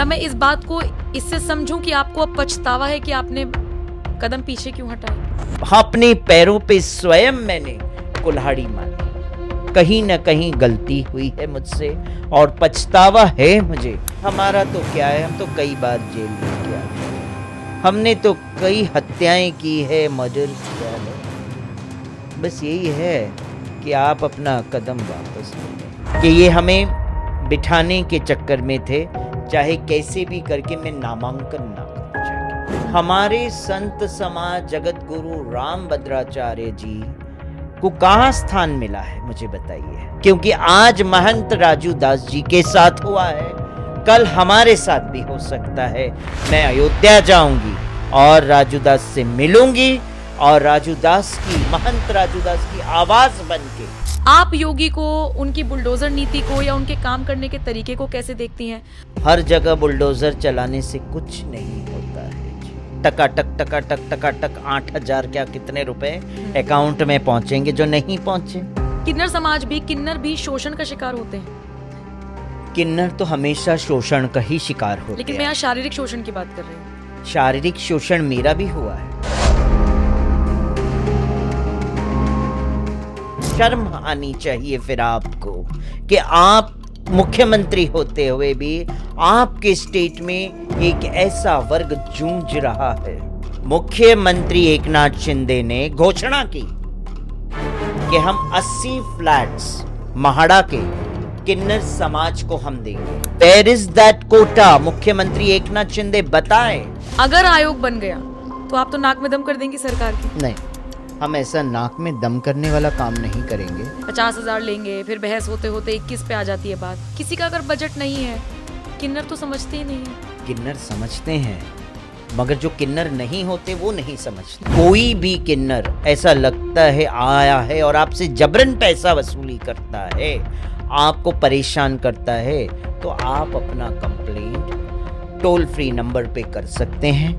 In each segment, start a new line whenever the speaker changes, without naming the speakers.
क्या मैं इस बात को इससे समझूं कि आपको अब पछतावा है कि आपने कदम पीछे क्यों हटाए?
अपने पैरों पे स्वयं मैंने कुल्हाड़ी मारी। कहीं न कहीं गलती हुई है मुझसे और पछतावा है मुझे। हमारा तो क्या है, हम तो कई बार जेल में गया, हमने तो कई हत्याएं की है, मर्डर किया है। बस यही है कि आप अपना कदम वापस ले लें कि ये हमें बिठाने के चक्कर में थे, चाहे कैसे भी करके मैं नामांकन ना करना चाहिए। हमारे संत समाज जगत गुरु रामभद्राचार्य जी को कहाँ स्थान मिला है मुझे बताइए, क्योंकि आज महंत राजू दास जी के साथ हुआ है, कल हमारे साथ भी हो सकता है। मैं अयोध्या जाऊंगी और राजू दास से मिलूंगी और राजू दास की, महंत राजू दास की आवाज बनके।
आप योगी को, उनकी बुलडोजर नीति को या उनके काम करने के तरीके को कैसे देखती हैं?
हर जगह बुलडोजर चलाने से कुछ नहीं होता है। टकाटक टकाटक टकाटक 8,000 क्या कितने रुपए अकाउंट में पहुंचेंगे जो नहीं पहुंचे।
किन्नर भी शोषण का शिकार होते हैं।
किन्नर तो हमेशा शोषण का ही शिकार होते हैं।
लेकिन मैं यहाँ शारीरिक शोषण की बात कर रही हूँ।
शारीरिक शोषण मेरा भी हुआ है। शर्म आनी चाहिए फिर आपको कि आप मुख्यमंत्री होते हुए भी आपके स्टेट में एक ऐसा वर्ग जूझ रहा है। मुख्यमंत्री एकनाथ शिंदे ने घोषणा की कि हम 80 फ्लैट्स महाड़ा के किन्नर समाज को हम देंगे। Where is that quota? मुख्यमंत्री एकनाथ शिंदे बताएं।
अगर आयोग बन गया तो आप तो नाक में दम कर देंगी सरकार की?
नहीं, हम ऐसा नाक में दम करने वाला काम नहीं करेंगे।
50,000 लेंगे, फिर बहस होते होते 21 पे आ जाती है बात। किसी का अगर बजट नहीं है, किन्नर तो समझते ही नहीं है।
किन्नर समझते हैं, मगर जो किन्नर नहीं होते वो नहीं समझते। कोई भी किन्नर ऐसा लगता है आया है और आपसे जबरन पैसा वसूली करता है, आपको परेशान करता है, तो आप अपना कंप्लेंट टोल फ्री नंबर पे कर सकते हैं।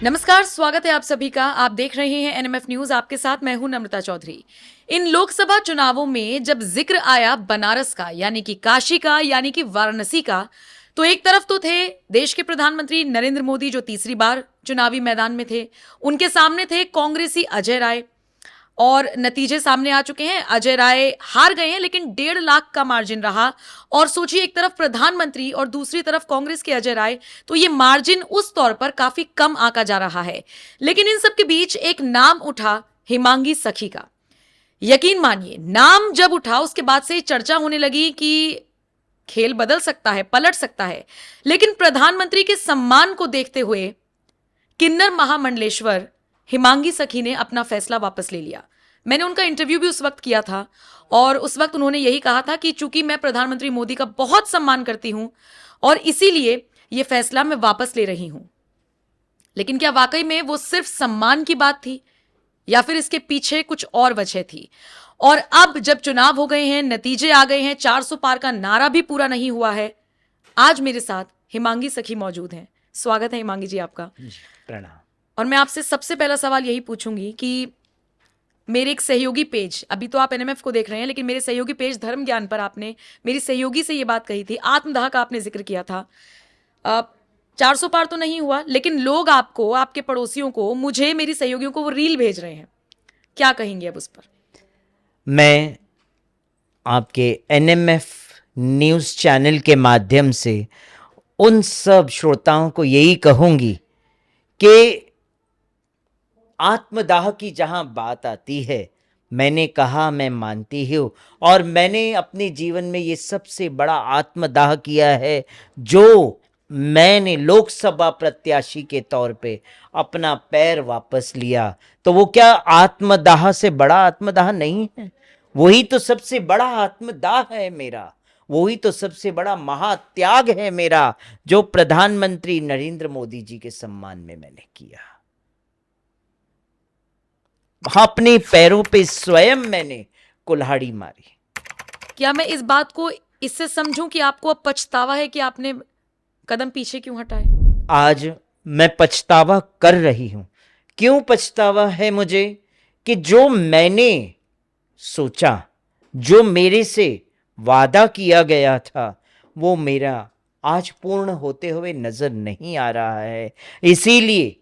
नमस्कार, स्वागत है आप सभी का। आप देख रहे हैं एनएमएफ न्यूज, आपके साथ मैं हूं नम्रता चौधरी। इन लोकसभा चुनावों में जब जिक्र आया बनारस का, यानी कि काशी का, यानी कि वाराणसी का, तो एक तरफ तो थे देश के प्रधानमंत्री नरेंद्र मोदी जो तीसरी बार चुनावी मैदान में थे, उनके सामने थे कांग्रेसी अजय राय, और नतीजे सामने आ चुके हैं। अजय राय हार गए हैं, लेकिन 1.5 लाख का मार्जिन रहा। और सोचिए, एक तरफ प्रधानमंत्री और दूसरी तरफ कांग्रेस के अजय राय, तो ये मार्जिन उस तौर पर काफी कम आंका जा रहा है। लेकिन इन सब के बीच एक नाम उठा, हिमांगी सखी का। यकीन मानिए, नाम जब उठा उसके बाद से चर्चा होने लगी कि खेल बदल सकता है, पलट सकता है। लेकिन प्रधानमंत्री के सम्मान को देखते हुए किन्नर महामंडलेश्वर हिमांगी सखी ने अपना फैसला वापस ले लिया। मैंने उनका इंटरव्यू भी उस वक्त किया था और उस वक्त उन्होंने यही कहा था कि चूंकि मैं प्रधानमंत्री मोदी का बहुत सम्मान करती हूं और इसीलिए यह फैसला मैं वापस ले रही हूं। लेकिन क्या वाकई में वो सिर्फ सम्मान की बात थी या फिर इसके पीछे कुछ और वजह थी? और अब जब चुनाव हो गए हैं, नतीजे आ गए हैं, 400 पार का नारा भी पूरा नहीं हुआ है, आज मेरे साथ हिमांगी सखी मौजूद हैं। स्वागत है हिमांगी जी आपका।
प्रणाम।
और मैं आपसे सबसे पहला सवाल यही पूछूंगी कि मेरे एक सहयोगी पेज, अभी तो आप एनएमएफ को देख रहे हैं, लेकिन मेरे सहयोगी पेज धर्म ज्ञान पर आपने मेरी सहयोगी से ये बात कही थी, आत्मदाह का आपने जिक्र किया था। 400 पार तो नहीं हुआ, लेकिन लोग आपको, आपके पड़ोसियों को, मुझे, मेरी सहयोगियों को वो रील भेज रहे हैं। क्या कहेंगे अब उस पर?
मैं आपके एनएमएफ न्यूज चैनल के माध्यम से उन सब श्रोताओं को यही कहूंगी कि आत्मदाह की जहां बात आती है, मैंने कहा मैं मानती हूं और मैंने अपने जीवन में ये सबसे बड़ा आत्मदाह किया है जो मैंने लोकसभा प्रत्याशी के तौर पे अपना पैर वापस लिया। तो वो क्या आत्मदाह से बड़ा आत्मदाह नहीं है? वही तो सबसे बड़ा आत्मदाह है मेरा, वही तो सबसे बड़ा महात्याग है मेरा, जो प्रधानमंत्री नरेंद्र मोदी जी के सम्मान में मैंने किया। अपने पैरों पे स्वयं मैंने कुल्हाड़ी मारी।
क्या मैं इस बात को इससे समझूं कि आपको अब पछतावा है कि आपने कदम पीछे क्यों हटाए?
आज मैं पछतावा कर रही हूं। क्यों पछतावा है मुझे? कि जो मैंने सोचा, जो मेरे से वादा किया गया था, वो मेरा आज पूर्ण होते हुए नजर नहीं आ रहा है। इसीलिए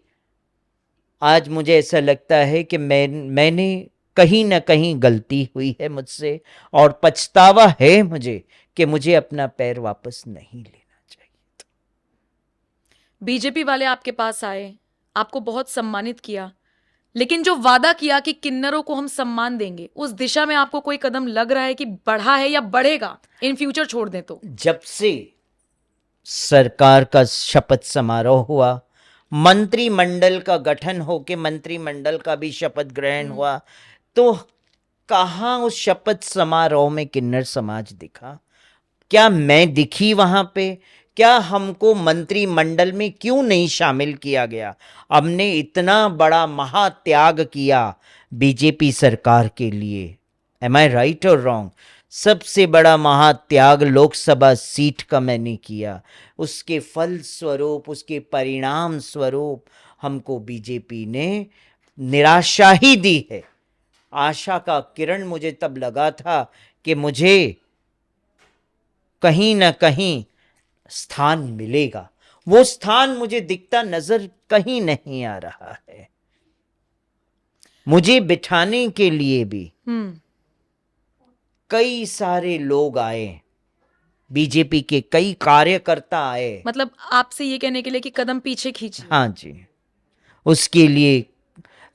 आज मुझे ऐसा लगता है कि मैंने कहीं ना कहीं गलती हुई है मुझसे, और पछतावा है मुझे कि मुझे अपना पैर वापस नहीं लेना चाहिए।
बीजेपी वाले आपके पास आए, आपको बहुत सम्मानित किया, लेकिन जो वादा किया कि किन्नरों को हम सम्मान देंगे, उस दिशा में आपको कोई कदम लग रहा है कि बढ़ा है या बढ़ेगा इन फ्यूचर छोड़ दें तो?
जब से सरकार का शपथ समारोह हुआ, मंत्रिमंडल का गठन होके मंत्रिमंडल का भी शपथ ग्रहण हुआ, तो कहाँ उस शपथ समारोह में किन्नर समाज दिखा? क्या मैं दिखी वहां पे? क्या हमको मंत्रिमंडल में क्यों नहीं शामिल किया गया? हमने इतना बड़ा महात्याग किया बीजेपी सरकार के लिए। एम आई राइट और रॉन्ग? सबसे बड़ा महात्याग लोकसभा सीट का मैंने किया। उसके फल स्वरूप, उसके परिणाम स्वरूप हमको बीजेपी ने निराशा ही दी है। आशा का किरण मुझे तब लगा था कि मुझे कहीं ना कहीं स्थान मिलेगा। वो स्थान मुझे दिखता नजर कहीं नहीं आ रहा है। मुझे बिठाने के लिए भी कई सारे लोग आए, बीजेपी के कई कार्यकर्ता आए।
मतलब आपसे ये कहने के लिए कि कदम पीछे खींचिए।
हाँ जी, उसके लिए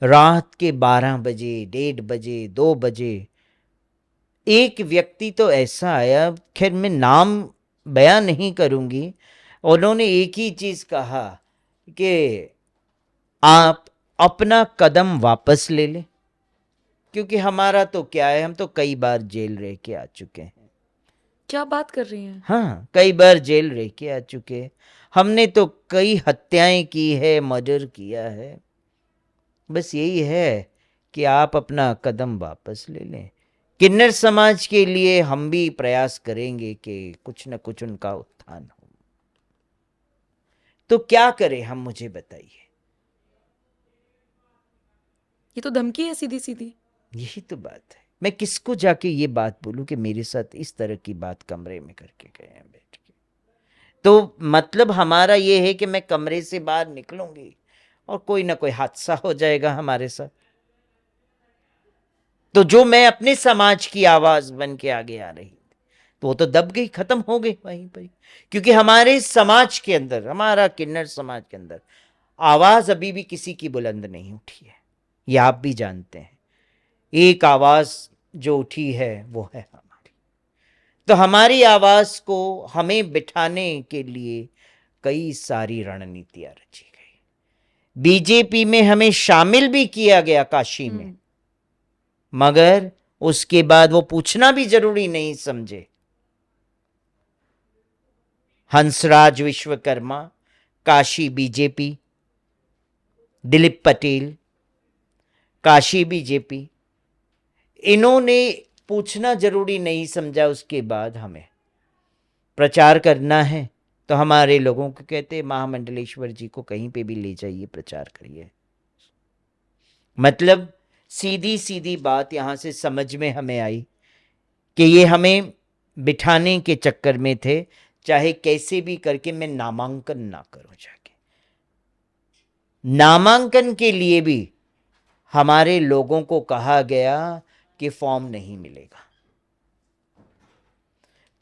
रात के 12 बजे, 1:30 बजे, 2 बजे एक व्यक्ति तो ऐसा आया, खैर मैं नाम बयान नहीं करूंगी, उन्होंने एक ही चीज कहा कि आप अपना कदम वापस ले लें, क्योंकि हमारा तो क्या है, हम तो कई बार जेल रह के आ चुके हैं।
क्या बात कर रही हैं?
हाँ, कई बार जेल रह के आ चुके हैं। हमने तो कई हत्याएं की है, मर्डर किया है। बस यही है कि आप अपना कदम वापस ले लें। किन्नर समाज के लिए हम भी प्रयास करेंगे कि कुछ न कुछ उनका उत्थान हो। तो क्या करें हम, मुझे बताइए।
ये तो धमकी है सीधी सीधी।
यही तो बात है। मैं किसको जाके ये बात बोलूं कि मेरे साथ इस तरह की बात कमरे में करके गए हैं बैठ के? तो मतलब हमारा ये है कि मैं कमरे से बाहर निकलूंगी और कोई ना कोई हादसा हो जाएगा हमारे साथ। तो जो मैं अपने समाज की आवाज बन के आगे आ रही, तो वो तो दब गई, खत्म हो गई वहीं पर। क्योंकि हमारे समाज के अंदर, हमारा किन्नर समाज के अंदर आवाज अभी भी किसी की बुलंद नहीं उठी है। ये आप भी जानते हैं। एक आवाज जो उठी है वो है हमारी। तो हमारी आवाज को हमें बिठाने के लिए कई सारी रणनीतियां रची गई। बीजेपी में हमें शामिल भी किया गया काशी में, मगर उसके बाद वो पूछना भी जरूरी नहीं समझे। हंसराज विश्वकर्मा, काशी बीजेपी, दिलीप पटेल, काशी बीजेपी, इन्होंने पूछना जरूरी नहीं समझा। उसके बाद हमें प्रचार करना है तो हमारे लोगों को कहते महामंडलेश्वर जी को कहीं पे भी ले जाइए, प्रचार करिए। मतलब सीधी सीधी बात यहां से समझ में हमें आई कि ये हमें बिठाने के चक्कर में थे, चाहे कैसे भी करके मैं नामांकन ना करूं। जाके नामांकन के लिए भी हमारे लोगों को कहा गया कि फॉर्म नहीं मिलेगा।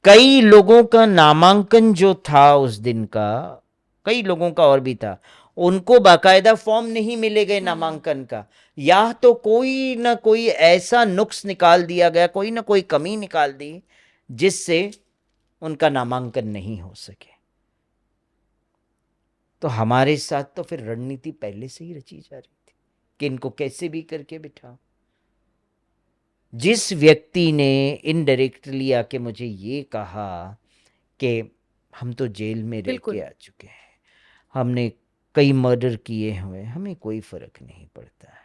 कई लोगों का नामांकन जो था उस दिन का, कई लोगों का और भी था, उनको बाकायदा फॉर्म नहीं मिलेगा नामांकन का। या तो कोई ना कोई ऐसा नुक्स निकाल दिया गया, कोई ना कोई कमी निकाल दी जिससे उनका नामांकन नहीं हो सके। तो हमारे साथ तो फिर रणनीति पहले से ही रची जा रही थी कि इनको कैसे भी करके बिठाओ। जिस व्यक्ति ने इनडायरेक्टली आके मुझे ये कहा कि हम तो जेल में रह के आ चुके हैं, हमने कई मर्डर किए हुए, हमें कोई फर्क नहीं पड़ता है,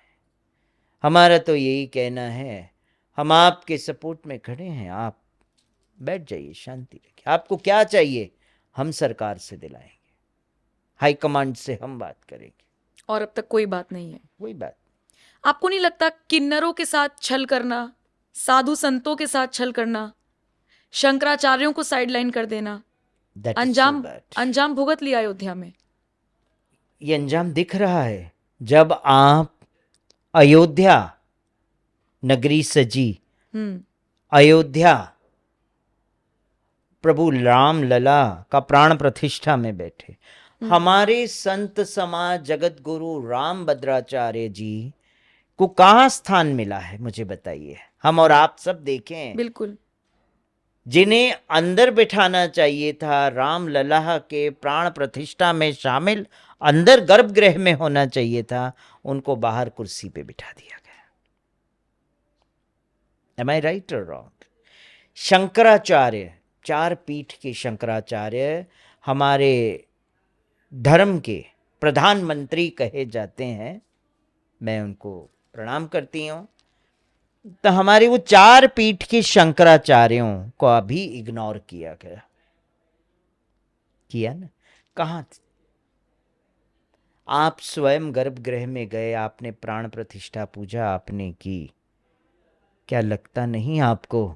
हमारा तो यही कहना है, हम आपके सपोर्ट में खड़े हैं, आप बैठ जाइए, शांति रखिए, आपको क्या चाहिए हम सरकार से दिलाएंगे, हाईकमांड से हम बात करेंगे।
और अब तक कोई बात नहीं है?
कोई बात।
आपको नहीं लगता किन्नरों के साथ छल करना, साधु संतों के साथ छल करना, शंकराचार्यों को साइडलाइन कर देना,
That is so
अंजाम
bad.
अंजाम भुगत लिया अयोध्या में?
ये अंजाम दिख रहा है जब आप अयोध्या नगरी सजी, अयोध्या प्रभु राम लला का प्राण प्रतिष्ठा में बैठे, हमारे संत समाज जगत गुरु राम भद्राचार्य जी को कहाँ स्थान मिला है, मुझे बताइए। हम और आप सब देखें,
बिल्कुल।
जिन्हें अंदर बिठाना चाहिए था, राम लला के प्राण प्रतिष्ठा में शामिल अंदर गर्भगृह में होना चाहिए था, उनको बाहर कुर्सी पे बिठा दिया गया। एम आई राइट और रॉन्ग? शंकराचार्य, 4 पीठ के शंकराचार्य हमारे धर्म के प्रधानमंत्री कहे जाते हैं, मैं उनको प्रणाम करती हूँ। तो हमारे वो 4 पीठ के शंकराचार्यों को अभी इग्नोर किया गया, किया ना? कहाँ थे? आप स्वयं गर्भगृह में गए, आपने प्राण प्रतिष्ठा पूजा आपने की। क्या लगता नहीं आपको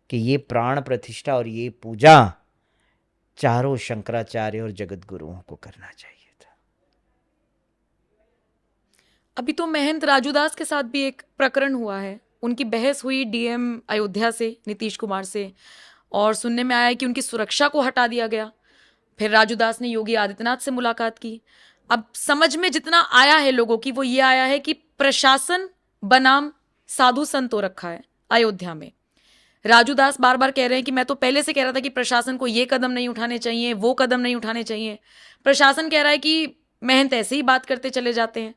कि ये प्राण प्रतिष्ठा और ये पूजा चारों शंकराचार्य और जगत गुरुओं को करना चाहिए था?
अभी तो महंत राजूदास के साथ भी एक प्रकरण हुआ है, उनकी बहस हुई डीएम अयोध्या से, नीतीश कुमार से, और सुनने में आया कि उनकी सुरक्षा को हटा दिया गया। फिर राजूदास ने योगी आदित्यनाथ से मुलाकात की। अब समझ में जितना आया है लोगों की, वो ये आया है कि प्रशासन बनाम साधु संत हो रखा है अयोध्या में। राजूदास बार बार कह रहे हैं कि मैं तो पहले से कह रहा था कि प्रशासन को ये कदम नहीं उठाने चाहिए, वो कदम नहीं उठाने चाहिए। प्रशासन कह रहा है कि महंत ऐसे ही बात करते चले जाते हैं।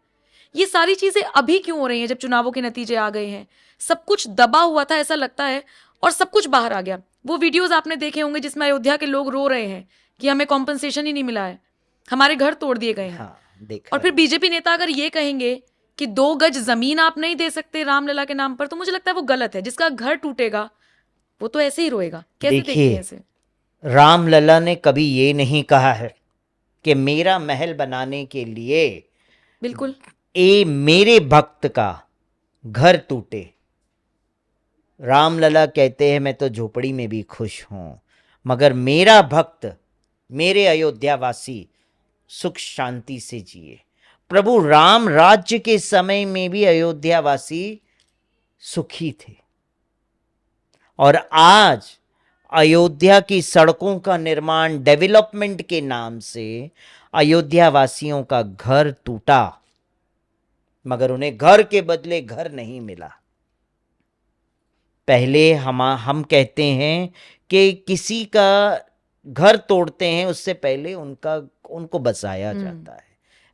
ये सारी चीजें अभी क्यों हो रही हैं जब चुनावों के नतीजे आ गए हैं? सब कुछ दबा हुआ था ऐसा लगता है, और सब कुछ बाहर आ गया। वो वीडियोस आपने देखे होंगे जिसमें अयोध्या के लोग रो रहे हैं कि हमें कॉम्पनसेशन ही नहीं मिला है, हमारे घर तोड़ दिए गए हैं।
हाँ, देखा
और फिर
है।
बीजेपी नेता अगर ये कहेंगे कि 2 गज जमीन आप नहीं दे सकते रामलला के नाम पर, तो मुझे लगता है वो गलत है। जिसका घर टूटेगा वो तो ऐसे ही रोएगा। कैसे देखते हैं
देखिए,
इसे?
रामलला ने कभी ये नहीं कहा है कि मेरा महल बनाने के लिए
बिल्कुल
मेरे भक्त का घर टूटे। रामलला कहते हैं मैं तो झोपड़ी में भी खुश हूं, मगर मेरा भक्त, मेरे अयोध्यावासी सुख शांति से जिए। प्रभु राम राज्य के समय में भी अयोध्यावासी सुखी थे, और आज अयोध्या की सड़कों का निर्माण डेवलपमेंट के नाम से अयोध्या वासियों का घर टूटा, मगर उन्हें घर के बदले घर नहीं मिला। पहले हम कहते हैं कि किसी का घर तोड़ते हैं उससे पहले उनको बसाया जाता है।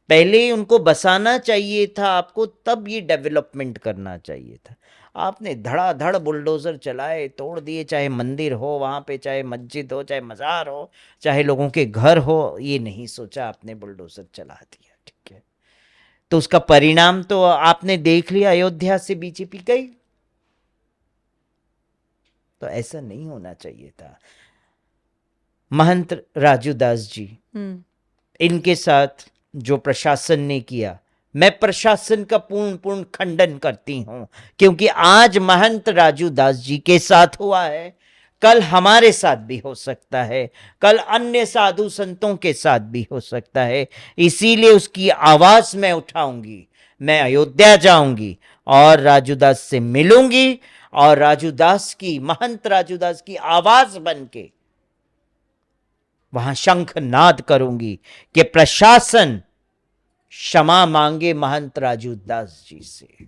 पहले उनको बसाना चाहिए था आपको, तब ये डेवलपमेंट करना चाहिए था। आपने धड़ाधड़ बुलडोजर चलाए, तोड़ दिए, चाहे मंदिर हो वहाँ पे, चाहे मस्जिद हो, चाहे मज़ार हो, चाहे लोगों के घर हो, ये नहीं सोचा आपने, बुलडोजर चला दिया। ठीक है, तो उसका परिणाम तो आपने देख लिया, अयोध्या से बीजेपी गई। तो ऐसा नहीं होना चाहिए था। महंत राजूदास जी, इनके साथ जो प्रशासन ने किया, मैं प्रशासन का पूर्ण खंडन करती हूं, क्योंकि आज महंत राजूदास जी के साथ हुआ है, कल हमारे साथ भी हो सकता है, कल अन्य साधु संतों के साथ भी हो सकता है। इसीलिए उसकी आवाज मैं उठाऊंगी, मैं अयोध्या जाऊंगी और राजूदास से मिलूंगी, और राजूदास की, महंत राजूदास की आवाज बन के वहां शंख नाद करूंगी कि प्रशासन क्षमा मांगे महंत राजूदास जी से।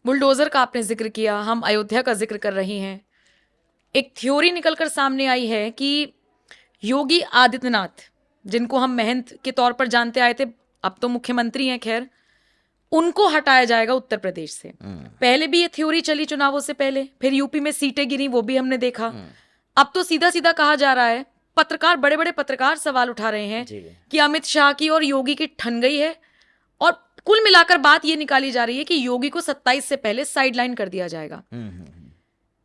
बुलडोजर का आपने जिक्र किया, हम अयोध्या का जिक्र कर रहे हैं। एक थ्योरी निकलकर सामने आई है कि योगी आदित्यनाथ, जिनको हम महंत के तौर पर जानते आए थे, अब तो मुख्यमंत्री हैं खैर, उनको हटाया जाएगा उत्तर प्रदेश से। पहले भी ये थ्योरी चली चुनावों से पहले, फिर यूपी में सीटें गिरी, वो भी हमने देखा। अब तो सीधा सीधा कहा जा रहा है, पत्रकार, बड़े बड़े पत्रकार सवाल उठा रहे हैं कि अमित शाह की और योगी की ठन गई है, और कुल मिलाकर बात ये निकाली जा रही है कि योगी को 27 से पहले साइडलाइन कर दिया जाएगा।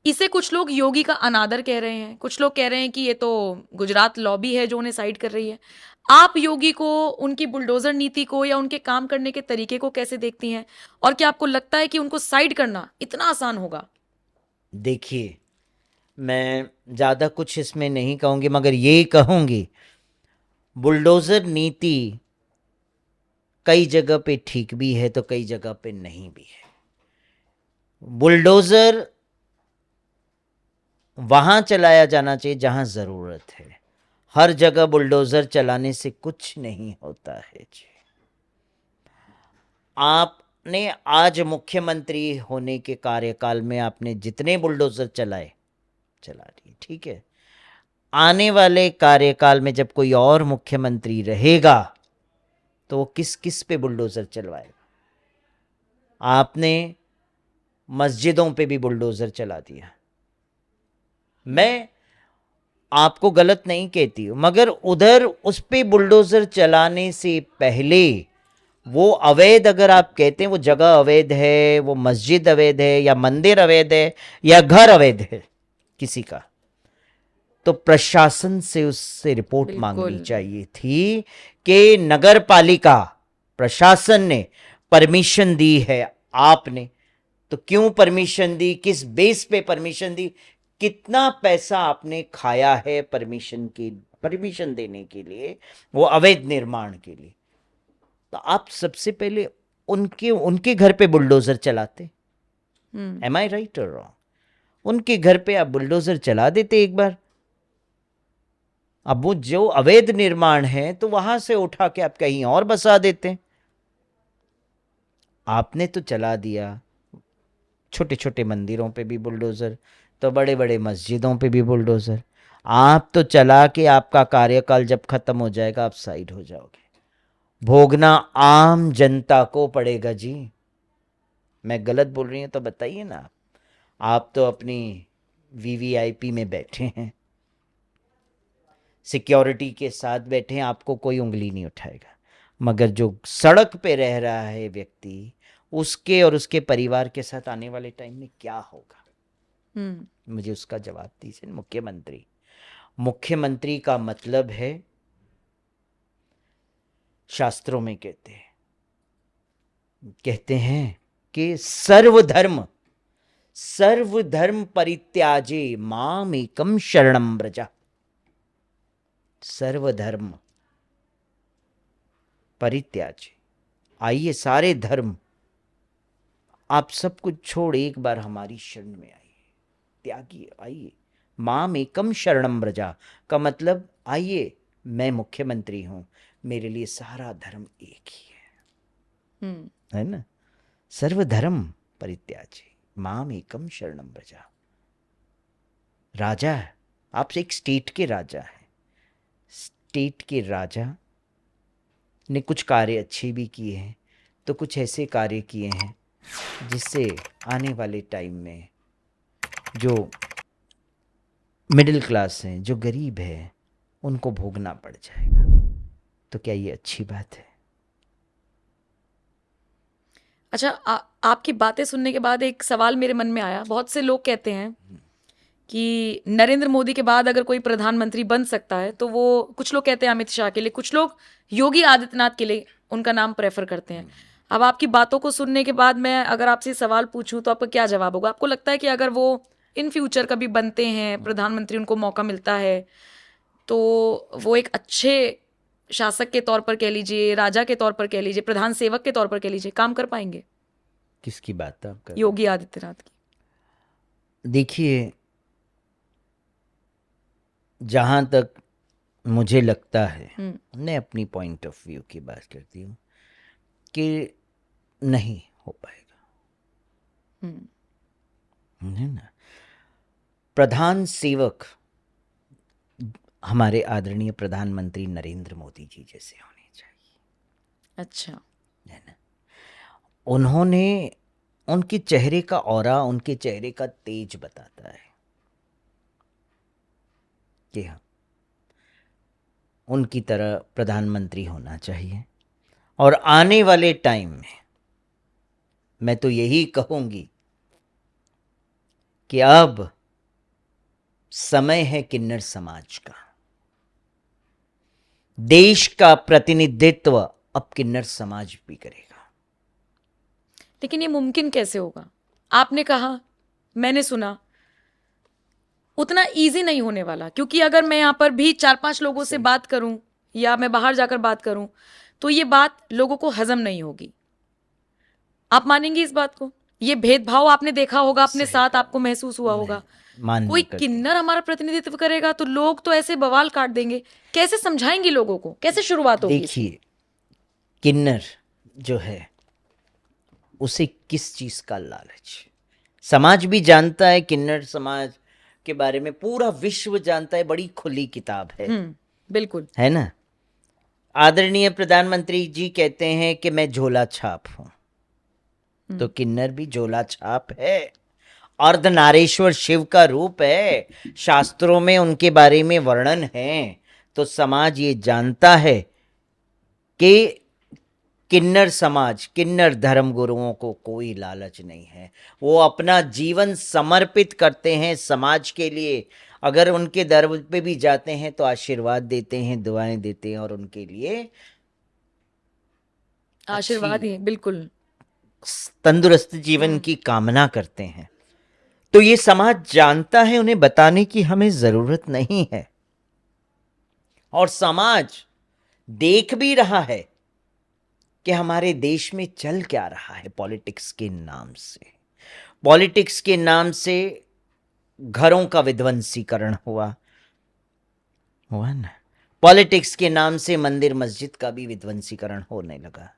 इसे कुछ लोग योगी का अनादर कह रहे हैं, कुछ लोग कह रहे हैं कि ये तो गुजरात लॉबी है जो उन्हें साइड कर रही है। आप योगी को, उनकी बुलडोजर नीति को या उनके काम करने के तरीके को कैसे देखती हैं, और क्या आपको लगता है कि उनको साइड करना इतना आसान होगा?
देखिए, मैं ज़्यादा कुछ इसमें नहीं कहूँगी, मगर ये कहूँगी, बुलडोज़र नीति कई जगह पे ठीक भी है तो कई जगह पे नहीं भी है। बुलडोज़र वहाँ चलाया जाना चाहिए जहाँ ज़रूरत है। हर जगह बुलडोज़र चलाने से कुछ नहीं होता है जी। आपने आज मुख्यमंत्री होने के कार्यकाल में आपने जितने बुलडोज़र चलाए, चला लिए, ठीक है। आने वाले कार्यकाल में जब कोई और मुख्यमंत्री रहेगा तो वो किस किस पे बुलडोज़र चलवाएगा? आपने मस्जिदों पे भी बुलडोज़र चला दिया। मैं आपको गलत नहीं कहती हूँ, मगर उधर उस पे बुलडोज़र चलाने से पहले वो अवैध, अगर आप कहते हैं वो जगह अवैध है, वो मस्जिद अवैध है, या मंदिर अवैध है, या घर अवैध है किसी का, तो प्रशासन से उससे रिपोर्ट मांगनी चाहिए थी कि नगर पालिका प्रशासन ने परमिशन दी है। आपने तो क्यों परमिशन दी, किस बेस पे परमिशन दी, कितना पैसा आपने खाया है परमिशन देने के लिए, वो अवैध निर्माण के लिए? तो आप सबसे पहले उनके घर पे बुलडोजर चलाते। एम आई राइट और रॉन्ग? उनके घर पे आप बुलडोजर चला देते एक बार। अब वो जो अवैध निर्माण है तो वहां से उठा के आप कहीं और बसा देते। आपने तो चला दिया छोटे छोटे मंदिरों पे भी बुलडोजर, तो बड़े बड़े मस्जिदों पे भी बुलडोजर। आप तो चला के आपका कार्यकाल जब खत्म हो जाएगा आप साइड हो जाओगे। भोगना आम जनता को पड़ेगा जी। मैं गलत बोल रही हूं तो बताइए ना। आप तो अपनी वीवीआईपी में बैठे हैं, सिक्योरिटी के साथ बैठे हैं, आपको कोई उंगली नहीं उठाएगा। मगर जो सड़क पे रह रहा है व्यक्ति, उसके और उसके परिवार के साथ आने वाले टाइम में क्या होगा? मुझे उसका जवाब दीजिए। मुख्यमंत्री का मतलब है, शास्त्रों में कहते हैं कि सर्वधर्म परित्याजे माम एकम शरणम व्रजा। सर्वधर्म परित्याजे, आइए सारे धर्म आप सब कुछ छोड़ एक बार हमारी शरण में आइए, त्यागिए, आइए। माम एकम शरणम व्रजा का मतलब आइए, मैं मुख्यमंत्री हूं, मेरे लिए सारा धर्म एक ही है ना। सर्वधर्म परित्याजे माम एकम शरणम व्रजा। राजा है, आप एक स्टेट के राजा हैं। स्टेट के राजा ने कुछ कार्य अच्छे भी किए हैं, तो कुछ ऐसे कार्य किए हैं जिससे आने वाले टाइम में जो मिडिल क्लास हैं, जो गरीब है, उनको भोगना पड़ जाएगा। तो क्या ये अच्छी बात है?
अच्छा, आपकी बातें सुनने के बाद एक सवाल मेरे मन में आया। बहुत से लोग कहते हैं कि नरेंद्र मोदी के बाद अगर कोई प्रधानमंत्री बन सकता है तो वो, कुछ लोग कहते हैं अमित शाह के लिए, कुछ लोग योगी आदित्यनाथ के लिए उनका नाम प्रेफर करते हैं। अब आपकी बातों को सुनने के बाद मैं अगर आपसे सवाल पूछूं तो आपका क्या जवाब होगा? आपको लगता है कि अगर वो इन फ्यूचर कभी बनते हैं प्रधानमंत्री, उनको मौका मिलता है, तो वो एक अच्छे शासक के तौर पर कह लीजिए, राजा के तौर पर कह लीजिए, प्रधान सेवक के तौर पर कह लीजिए, काम कर पाएंगे?
किसकी बात आप कर रहे हैं?
योगी आदित्यनाथ की।
देखिए, जहां तक मुझे लगता है, मैं अपनी पॉइंट ऑफ व्यू की बात करती हूँ कि नहीं हो पाएगा, है ना। प्रधान सेवक हमारे आदरणीय प्रधानमंत्री नरेंद्र मोदी जी जैसे होने चाहिए।
अच्छा,
है ना। उन्होंने, उनके चेहरे का ऑरा, उनके चेहरे का तेज बताता है कि हाँ, उनकी तरह प्रधानमंत्री होना चाहिए। और आने वाले टाइम में मैं तो यही कहूंगी कि अब समय है किन्नर समाज का। देश का प्रतिनिधित्व अब किन्नर समाज भी करेगा।
लेकिन ये मुमकिन कैसे होगा? आपने कहा, मैंने सुना, उतना इजी नहीं होने वाला, क्योंकि अगर मैं यहाँ पर भी 4-5 लोगों से बात करूं या मैं बाहर जाकर बात करूं तो ये बात लोगों को हजम नहीं होगी। आप मानेंगे इस बात को? ये भेदभाव आपने देखा होगा, अपने साथ आपको महसूस हुआ होगा।
मान्य
कोई
करते हैं।
किन्नर हमारा प्रतिनिधित्व करेगा तो लोग तो ऐसे बवाल काट देंगे। कैसे समझाएंगे लोगों को? कैसे शुरुआत होगी इसकी?
देखिए, किन्नर जो है उसे किस चीज का लालच? समाज भी जानता है, किन्नर समाज के बारे में पूरा विश्व जानता है, बड़ी खुली किताब है।
बिल्कुल।
है ना? आदरणीय प्रधानमंत्री जी कहते हैं कि मैं झोला छाप हूं, तो किन्नर भी झोला छाप है। अर्धनारेश्वर शिव का रूप है, शास्त्रों में उनके बारे में वर्णन है। तो समाज ये जानता है कि किन्नर समाज, किन्नर धर्म गुरुओं को कोई लालच नहीं है। वो अपना जीवन समर्पित करते हैं समाज के लिए। अगर उनके दर पे भी जाते हैं तो आशीर्वाद देते हैं, दुआएं देते हैं और उनके लिए
आशीर्वाद ही, बिल्कुल।
तंदुरुस्त जीवन की कामना करते हैं। तो ये समाज जानता है, उन्हें बताने की हमें जरूरत नहीं है। और समाज देख भी रहा है कि हमारे देश में चल क्या रहा है। पॉलिटिक्स के नाम से, पॉलिटिक्स के नाम से घरों का विध्वंसीकरण हुआ ना। पॉलिटिक्स के नाम से मंदिर मस्जिद का भी विध्वंसीकरण होने लगा।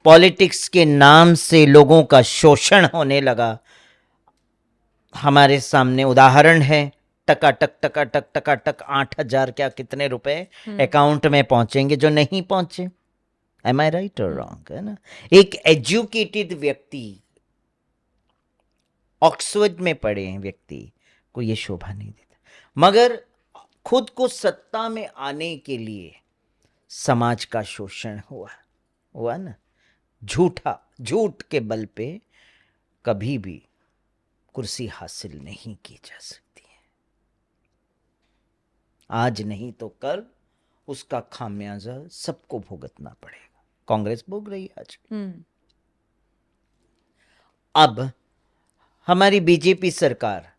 पॉलिटिक्स के नाम से लोगों का शोषण होने लगा। हमारे सामने उदाहरण है, टकाटक टकाटक टकाटक 8,000 क्या कितने रुपए अकाउंट में पहुंचेंगे जो नहीं पहुंचे। एम आई राइट और रॉन्ग? है ना? एक एजुकेटेड व्यक्ति, ऑक्सफोर्ड में पढ़े हैं व्यक्ति को यह शोभा नहीं देता, मगर खुद को सत्ता में आने के लिए समाज का शोषण हुआ ना। झूठ के बल पे कभी भी कुर्सी हासिल नहीं की जा सकती है। आज नहीं तो कल उसका खामियाजा सबको भुगतना पड़ेगा। कांग्रेस भोग रही है आज। अब हमारी बीजेपी सरकार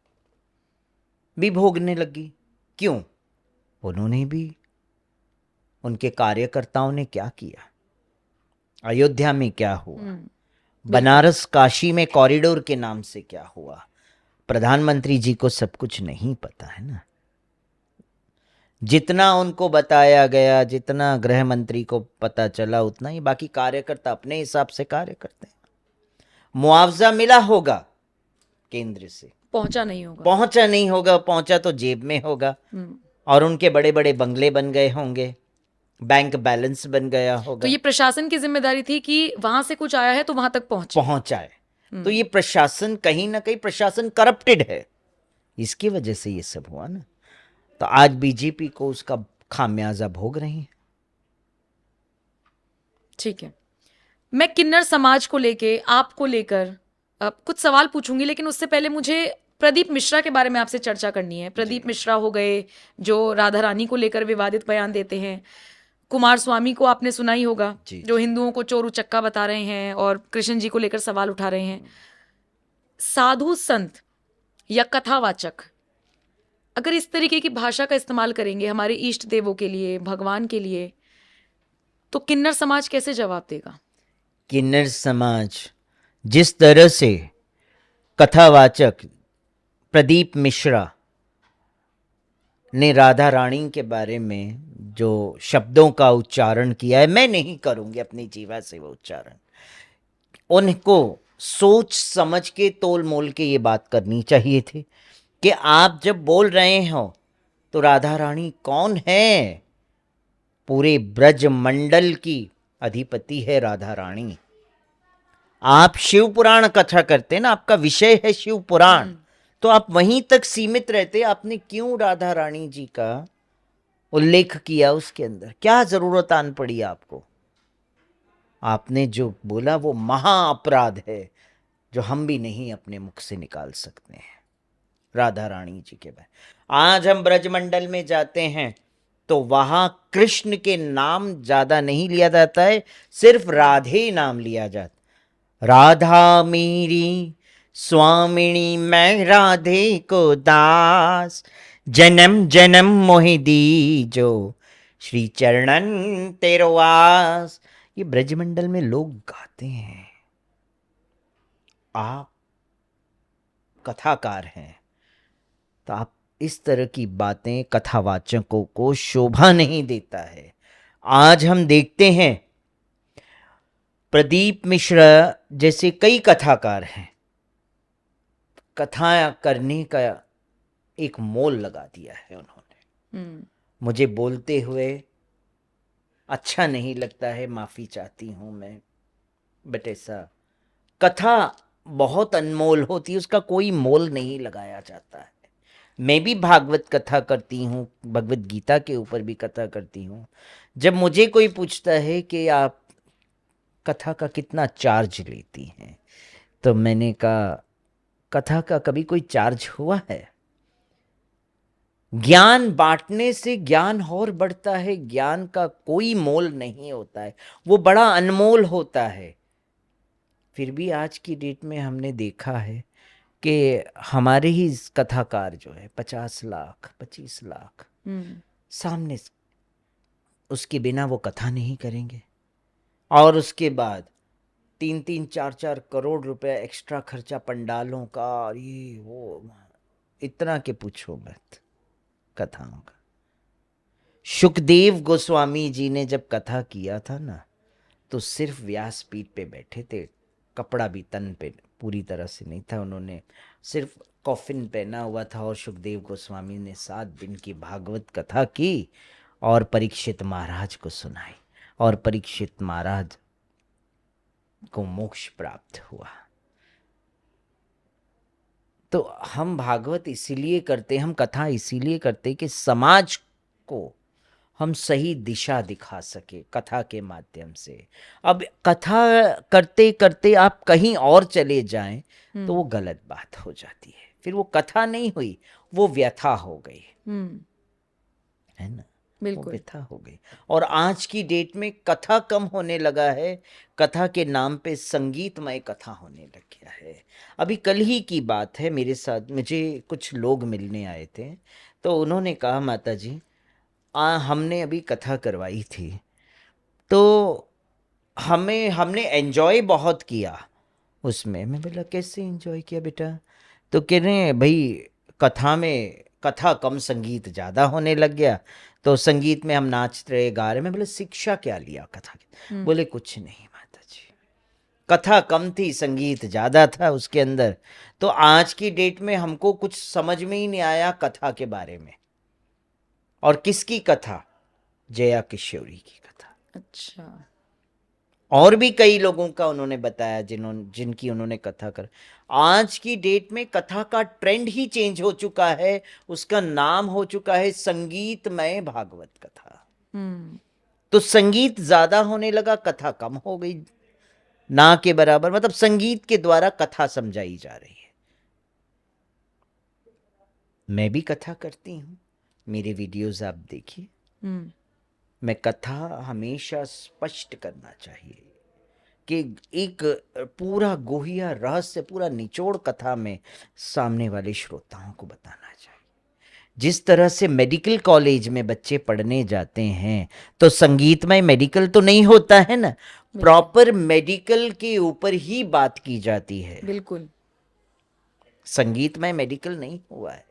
भी भोगने लगी। क्यों? उन्होंने भी, उनके कार्यकर्ताओं ने क्या किया? अयोध्या में क्या हुआ? बनारस काशी में कॉरिडोर के नाम से क्या हुआ? प्रधानमंत्री जी को सब कुछ नहीं पता है ना। जितना उनको बताया गया, जितना गृह मंत्री को पता चला, उतना ही बाकी कार्यकर्ता अपने हिसाब से कार्य करते हैं। मुआवजा मिला होगा केंद्र से, पहुंचा नहीं होगा, पहुंचा तो जेब में होगा। और उनके बड़े बड़े बंगले बन गए होंगे, बैंक बैलेंस बन गया होगा।
तो ये प्रशासन की जिम्मेदारी थी कि वहां से कुछ आया है तो वहां तक पहुंचाए।
तो ये प्रशासन कहीं ना कहीं प्रशासन करप्टेड है, इसकी वजह से ये सब हुआ ना। तो आज बीजेपी को उसका खामियाजा भोग रही है।
ठीक है, मैं किन्नर समाज को लेके, आपको लेकर कुछ सवाल पूछूंगी, लेकिन उससे पहले मुझे प्रदीप मिश्रा के बारे में आपसे चर्चा करनी है। प्रदीप मिश्रा हो गए जो राधा रानी को लेकर विवादित बयान देते हैं। कुमार स्वामी को आपने सुना ही होगा, जो हिंदुओं को चोर उचक्का बता रहे हैं और कृष्ण जी को लेकर सवाल उठा रहे हैं। साधु संत या कथावाचक अगर इस तरीके की भाषा का इस्तेमाल करेंगे हमारे इष्ट देवों के लिए, भगवान के लिए, तो किन्नर समाज कैसे जवाब देगा?
किन्नर समाज जिस तरह से कथावाचक प्रदीप मिश्रा ने राधा रानी के बारे में जो शब्दों का उच्चारण किया है, मैं नहीं करूंगी अपनी जीवा से वो उच्चारण। उनको सोच समझ के तोल मोल के ये बात करनी चाहिए थी कि आप जब बोल रहे हो तो राधा रानी कौन है? पूरे ब्रज मंडल की अधिपति है राधा रानी। आप शिव पुराण कथा करते ना, आपका विषय है शिव पुराण, तो आप वहीं तक सीमित रहते। आपने क्यों राधा रानी जी का उल्लेख किया उसके अंदर? क्या जरूरत आन पड़ी आपको? आपने जो बोला वो महा अपराध है जो हम भी नहीं अपने मुख से निकाल सकते हैं। राधा रानी जी के बारे। आज हम ब्रजमंडल में जाते हैं तो वहां कृष्ण के नाम ज्यादा नहीं लिया जाता है, सिर्फ राधे नाम लिया जाता। राधा मेरी स्वामिनी, मैं राधे को दास, जन्म जन्म मोहि दीजो, श्री चरणन तेरो आस। ये ब्रजमंडल में लोग गाते हैं। आप कथाकार हैं तो आप इस तरह की बातें कथावाचकों को शोभा नहीं देता है। आज हम देखते हैं प्रदीप मिश्रा जैसे कई कथाकार हैं, कथा करने का एक मोल लगा दिया है उन्होंने। मुझे बोलते हुए अच्छा नहीं लगता है, माफी चाहती हूं मैं, बट ऐसा कथा बहुत अनमोल होती है, उसका कोई मोल नहीं लगाया जाता है। मैं भी भागवत कथा करती हूँ, भगवत गीता के ऊपर भी कथा करती हूँ। जब मुझे कोई पूछता है कि आप कथा का कितना चार्ज लेती हैं, तो मैंने कहा कथा का कभी कोई चार्ज हुआ है? ज्ञान बांटने से ज्ञान और बढ़ता है, ज्ञान का कोई मोल नहीं होता है, वो बड़ा अनमोल होता है। फिर भी आज की डेट में हमने देखा है कि हमारे ही कथाकार जो है 50 लाख 25 लाख सामने, उसके बिना वो कथा नहीं करेंगे। और उसके बाद 3-3 4-4 करोड़ रुपए एक्स्ट्रा खर्चा पंडालों का, और ये वो, इतना के पूछो मत कथाओं का। सुखदेव गोस्वामी जी ने जब कथा किया था ना, तो सिर्फ व्यासपीठ पे बैठे थे, कपड़ा भी तन पे पूरी तरह से नहीं था, उन्होंने सिर्फ कॉफिन पहना हुआ था। और सुखदेव गोस्वामी ने 7 दिन की भागवत कथा की और परीक्षित महाराज को सुनाई, और परीक्षित महाराज को मोक्ष प्राप्त हुआ। तो हम भागवत इसीलिए करते, हम कथा इसीलिए करते कि समाज को हम सही दिशा दिखा सके कथा के माध्यम से। अब कथा करते करते आप कहीं और चले जाएं तो वो गलत बात हो जाती है, फिर वो कथा नहीं हुई, वो व्यथा हो गई, है ना, वो व्यथा हो गई। और आज की डेट में कथा कम होने लगा है, कथा के नाम पे संगीतमय कथा होने लग गया है। अभी कल ही की बात है, मेरे साथ मुझे कुछ लोग मिलने आए थे, तो उन्होंने कहा माता जी हमने अभी कथा करवाई थी, तो हमने एंजॉय बहुत किया उसमें। मैं बोला कैसे एंजॉय किया बेटा? तो कह रहे हैं भाई कथा में कथा कम संगीत ज़्यादा होने लग गया, तो संगीत में हम नाच रहे गा रहे। मैं बोले शिक्षा क्या लिया कथा की? बोले कुछ नहीं माता जी, कथा कम थी, संगीत ज़्यादा था उसके अंदर। तो आज की डेट में हमको कुछ समझ में ही नहीं आया कथा के बारे में। और किसकी कथा? जया किशोरी की कथा।
अच्छा।
और भी कई लोगों का उन्होंने बताया जिनकी उन्होंने कथा कर। आज की डेट में कथा का ट्रेंड ही चेंज हो चुका है, उसका नाम हो चुका है संगीतमय भागवत कथा। तो संगीत ज्यादा होने लगा, कथा कम हो गई, ना के बराबर, मतलब संगीत के द्वारा कथा समझाई जा रही है। मैं भी कथा करती हूँ, मेरे वीडियोस आप देखिए। मैं कथा हमेशा स्पष्ट करना चाहिए कि एक पूरा गोहिया रहस्य, पूरा निचोड़ कथा में सामने वाले श्रोताओं को बताना चाहिए। जिस तरह से मेडिकल कॉलेज में बच्चे पढ़ने जाते हैं, तो संगीतमय मेडिकल तो नहीं होता है ना, प्रॉपर मेडिकल के ऊपर ही बात की जाती है।
बिल्कुल,
संगीतमय मेडिकल नहीं हुआ है।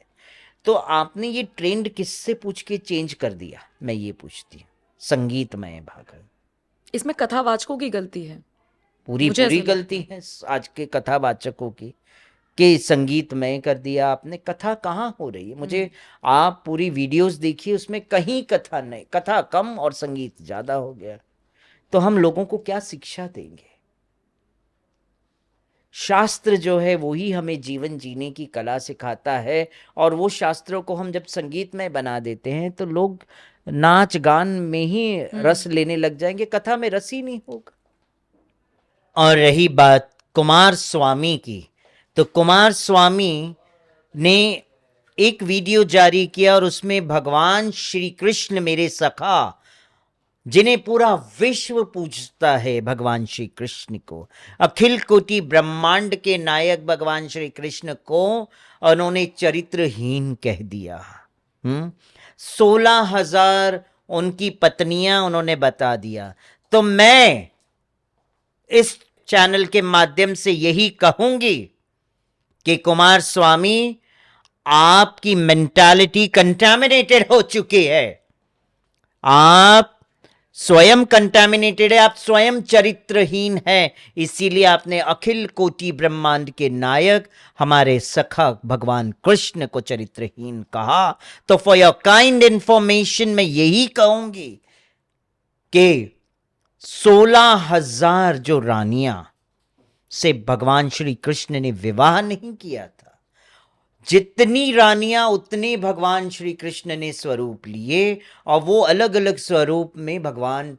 तो आपने ये ट्रेंड किससे पूछ के चेंज कर दिया? मैं ये पूछती हूँ। संगीतमय भागवत,
इसमें कथावाचकों की गलती है,
पूरी
मुझे ऐसा
गलती है आज के कथावाचकों की कि संगीतमय कर दिया आपने। कथा कहाँ हो रही है? मुझे आप पूरी वीडियोस देखिए, उसमें कहीं कथा नहीं, कथा कम और संगीत ज्यादा हो गया। तो हम लोगों को क्या शिक्षा देंगे? शास्त्र जो है वो ही हमें जीवन जीने की कला सिखाता है, और वो शास्त्रों को हम जब संगीत में बना देते हैं तो लोग नाच गान में ही रस लेने लग जाएंगे, कथा में रस ही नहीं होगा। और रही बात कुमार स्वामी की, तो कुमार स्वामी ने एक वीडियो जारी किया और उसमें भगवान श्री कृष्ण मेरे सखा, जिन्हें पूरा विश्व पूजता है, भगवान श्री कृष्ण को, अखिल कोटि ब्रह्मांड के नायक भगवान श्री कृष्ण को उन्होंने चरित्रहीन कह दिया। 16,000 उनकी पत्नियां उन्होंने बता दिया। तो मैं इस चैनल के माध्यम से यही कहूंगी कि कुमार स्वामी, आपकी मेंटालिटी कंटामिनेटेड हो चुकी है। आप स्वयं कंटामिनेटेड है, आप स्वयं चरित्रहीन है। इसीलिए आपने अखिल कोटि ब्रह्मांड के नायक हमारे सखा भगवान कृष्ण को चरित्रहीन कहा। तो फॉर योर काइंड इंफॉर्मेशन मैं यही कहूंगी कि 16,000 जो रानियां से भगवान श्री कृष्ण ने विवाह नहीं किया था, जितनी रानियां उतने भगवान श्री कृष्ण ने स्वरूप लिए, और वो अलग अलग स्वरूप में भगवान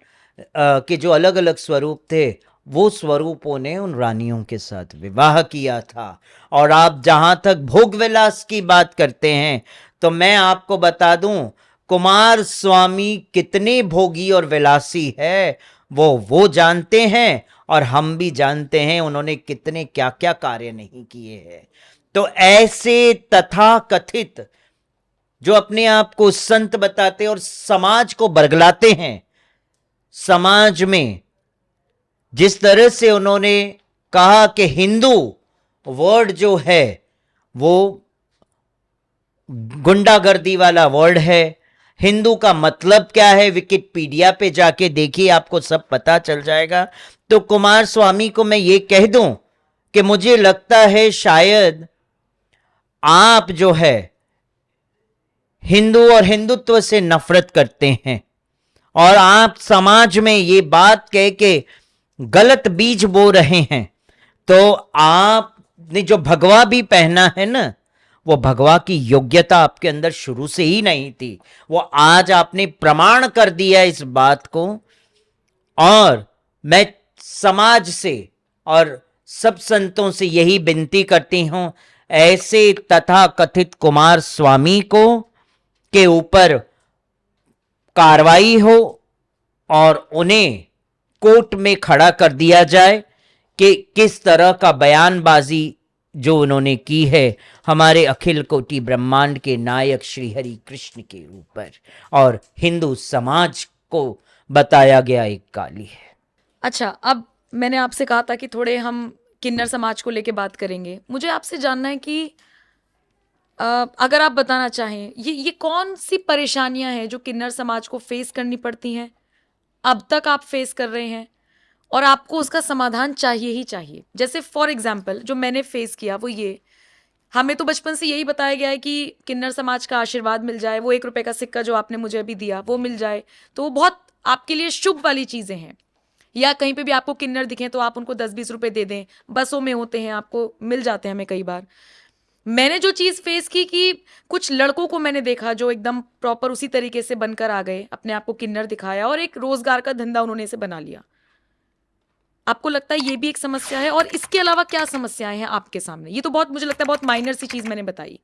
के जो अलग अलग स्वरूप थे, वो स्वरूपों ने उन रानियों के साथ विवाह किया था। और आप जहां तक भोग विलास की बात करते हैं, तो मैं आपको बता दूं, कुमार स्वामी कितने भोगी और विलासी है वो जानते हैं, और हम भी जानते हैं उन्होंने कितने क्या क्या कार्य नहीं किए हैं। तो ऐसे तथाकथित जो अपने आप को संत बताते और समाज को बरगलाते हैं, समाज में जिस तरह से उन्होंने कहा कि हिंदू वर्ड जो है वो गुंडागर्दी वाला वर्ड है, हिंदू का मतलब क्या है विकिपीडिया पे जाके देखिए, आपको सब पता चल जाएगा। तो कुमार स्वामी को मैं ये कह दूं कि मुझे लगता है शायद आप जो है हिंदू और हिंदुत्व से नफरत करते हैं, और आप समाज में ये बात कह के गलत बीज बो रहे हैं। तो आपने जो भगवा भी पहना है ना, वो भगवा की योग्यता आपके अंदर शुरू से ही नहीं थी, वो आज आपने प्रमाण कर दिया इस बात को। और मैं समाज से और सब संतों से यही विनती करती हूं, ऐसे तथाकथित कुमार स्वामी को के ऊपर कार्रवाई हो और उन्हें कोर्ट में खड़ा कर दिया जाए कि किस तरह का बयानबाजी जो उन्होंने की है हमारे अखिल कोटि ब्रह्मांड के नायक श्री हरि कृष्ण के ऊपर, और हिंदू समाज को बताया गया एक गाली है।
अच्छा, अब मैंने आपसे कहा था कि थोड़े हम किन्नर समाज को लेके बात करेंगे। मुझे आपसे जानना है कि अगर आप बताना चाहें, ये कौन सी परेशानियां हैं जो किन्नर समाज को फेस करनी पड़ती हैं, अब तक आप फेस कर रहे हैं, और आपको उसका समाधान चाहिए ही चाहिए। जैसे फॉर एग्जाम्पल जो मैंने फेस किया वो ये, हमें तो बचपन से यही बताया गया है कि किन्नर समाज का आशीर्वाद मिल जाए, वो 1 रुपए का सिक्का जो आपने मुझे अभी दिया वो मिल जाए, तो वो बहुत आपके लिए शुभ वाली चीज़ें हैं। या कहीं पे भी आपको किन्नर दिखें तो आप उनको 10-20 रुपए दे दें, बसों में होते हैं, आपको मिल जाते हैं हमें कई बार। मैंने जो चीज़ फेस की कि कुछ लड़कों को मैंने देखा जो एकदम प्रॉपर उसी तरीके से बनकर आ गए, अपने आप को किन्नर दिखाया और एक रोजगार का धंधा उन्होंने इसे बना लिया। आपको लगता है ये भी एक समस्या है? और इसके अलावा क्या समस्याएं हैं आपके सामने? ये तो बहुत, मुझे लगता है बहुत माइनर सी चीज मैंने बताई।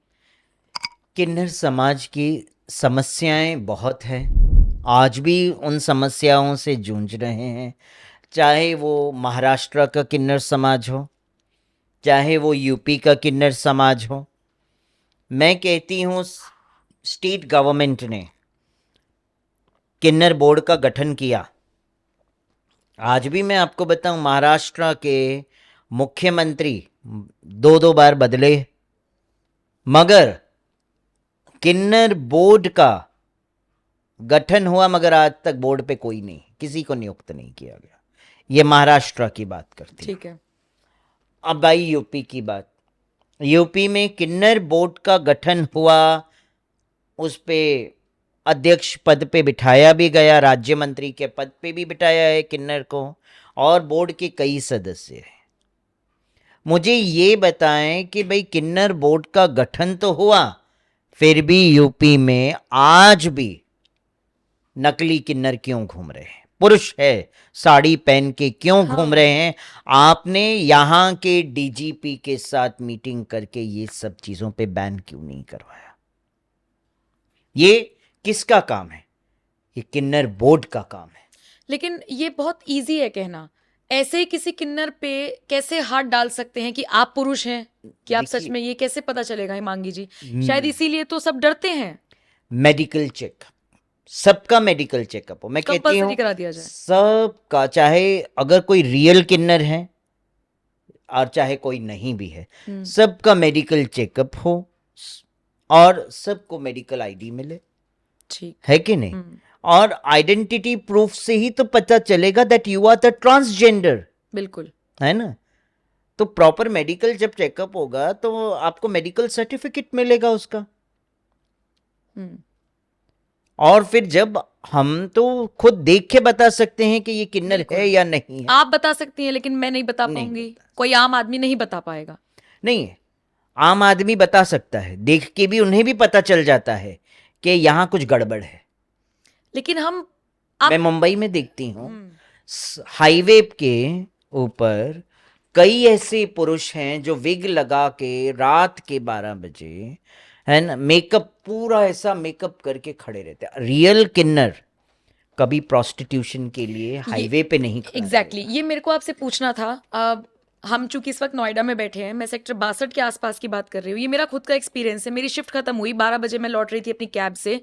किन्नर समाज की समस्याएं बहुत हैं, आज भी उन समस्याओं से जूझ रहे हैं, चाहे वो महाराष्ट्र का किन्नर समाज हो, चाहे वो यूपी का किन्नर समाज हो। मैं कहती हूँ स्टेट गवर्नमेंट ने किन्नर बोर्ड का गठन किया। आज भी मैं आपको बताऊं, महाराष्ट्र के मुख्यमंत्री 2-2 बार बदले, मगर किन्नर बोर्ड का गठन हुआ, मगर आज तक बोर्ड पे कोई नहीं, किसी को नियुक्त नहीं किया गया। ये महाराष्ट्र की बात करती
ठीक है।
अब आई यूपी की बात। यूपी में किन्नर बोर्ड का गठन हुआ, उस पे अध्यक्ष पद पे बिठाया भी गया, राज्य मंत्री के पद पे भी बिठाया है किन्नर को, और बोर्ड के कई सदस्य हैं। मुझे ये बताएं कि भाई किन्नर बोर्ड का गठन तो हुआ, फिर भी यूपी में आज भी नकली किन्नर क्यों घूम रहे हैं? पुरुष है, साड़ी पहन के क्यों घूम रहे हैं? आपने यहाँ के डीजीपी के साथ मीटिंग करके ये सब चीज़ों पे बैन क्यों नहीं करवाया? ये किसका काम है? ये किन्नर बोर्ड का काम है।
लेकिन ये बहुत इजी है कहना, ऐसे ही किसी किन्नर पे कैसे हाथ डाल सकते हैं कि आप पुरुष हैं, कि आप सच
देखिए,
में, ये कैसे पता चलेगा हिमांगी जी? शायद इसीलिए तो सब डरते हैं।
मेडिकल चेकअप, सबका मेडिकल चेकअप हो, मैं कहती
कंपलसरी
हूँ
करा दिया जाए।
सबका, चाहे अगर कोई रियल किन्नर है और चाहे कोई नहीं भी है, सबका मेडिकल चेकअप हो और सबको मेडिकल आईडी मिले,
ठीक
है कि नहीं? और आइडेंटिटी प्रूफ से ही तो पता चलेगा that you are the transgender,
बिल्कुल।
है ना? तो प्रॉपर मेडिकल जब चेकअप होगा तो आपको मेडिकल सर्टिफिकेट मिलेगा उसका। और फिर जब हम तो खुद देख के बता सकते हैं कि ये किन्नर है या नहीं है।
आप बता सकती हैं, लेकिन मैं नहीं बता
नहीं
पाऊंगी, कोई आम आदमी नहीं बता पाएगा।
नहीं है, आम आदमी बता सकता है, देख के भी उन्हें भी पता चल जाता है कि यहाँ कुछ गड़बड़ है।
लेकिन हम
मैं मुंबई में देखती हूँ, हाईवे के ऊपर कई ऐसे पुरुष हैं जो विग लगा के रात के 12 बजे, है ना, मेकअप, पूरा ऐसा मेकअप करके खड़े रहते हैं। रियल किन्नर कभी प्रोस्टिट्यूशन के लिए हाईवे पे नहीं खड़ा
एग्जैक्टली ये मेरे को आपसे पूछना था। हम चूंकि इस वक्त नोएडा में बैठे हैं, मैं सेक्टर 62 के आसपास की बात कर रही हूँ। ये मेरा खुद का एक्सपीरियंस है। मेरी शिफ्ट खत्म हुई, 12 बजे मैं लौट रही थी अपनी कैब से,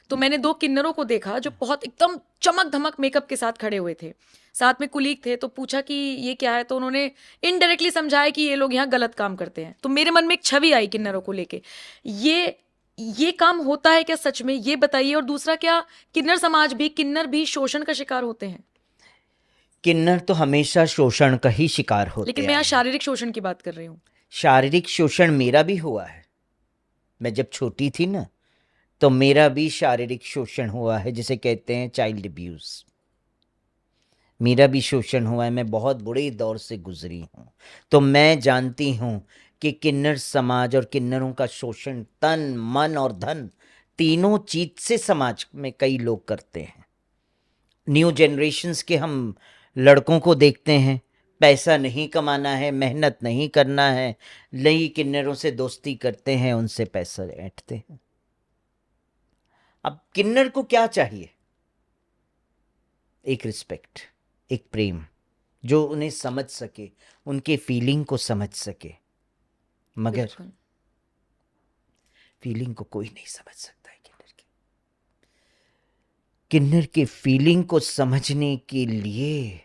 तो मैंने 2 किन्नरों को देखा जो बहुत एकदम चमक धमक मेकअप के साथ खड़े हुए थे। साथ में कुलीग थे, तो पूछा कि ये क्या है, तो उन्होंने इनडायरेक्टली समझाया कि ये लोग यहाँ गलत काम करते हैं। तो मेरे मन में एक छवि आई किन्नरों को लेके। ये काम होता है क्या सच में, ये बताइए। और दूसरा, क्या किन्नर समाज भी, किन्नर भी शोषण का शिकार होते हैं?
किन्नर तो हमेशा शोषण का ही शिकार होते हैं।
लेकिन मैं यहाँ शारीरिक शोषण की बात कर रही हूँ।
शारीरिक शोषण मेरा भी हुआ है। मैं जब छोटी थी ना, तो मेरा भी शारीरिक शोषण हुआ है, जिसे कहते हैं चाइल्ड अब्यूज। मेरा भी शोषण हुआ है, मैं बहुत बुरे दौर से गुजरी हूँ। तो मैं जानती हूँ कि किन्नर समाज और किन्नरों का शोषण तन मन और धन तीनों चीज से समाज में कई लोग करते हैं। न्यू जनरेशन्स के हम लड़कों को देखते हैं, पैसा नहीं कमाना है, मेहनत नहीं करना है, नई किन्नरों से दोस्ती करते हैं, उनसे पैसा ऐंठते हैं। अब किन्नर को क्या चाहिए? एक रिस्पेक्ट, एक प्रेम, जो उन्हें समझ सके, उनके फीलिंग को समझ सके। मगर फीलिंग को कोई नहीं समझ सकता है किन्नर के फीलिंग को समझने के लिए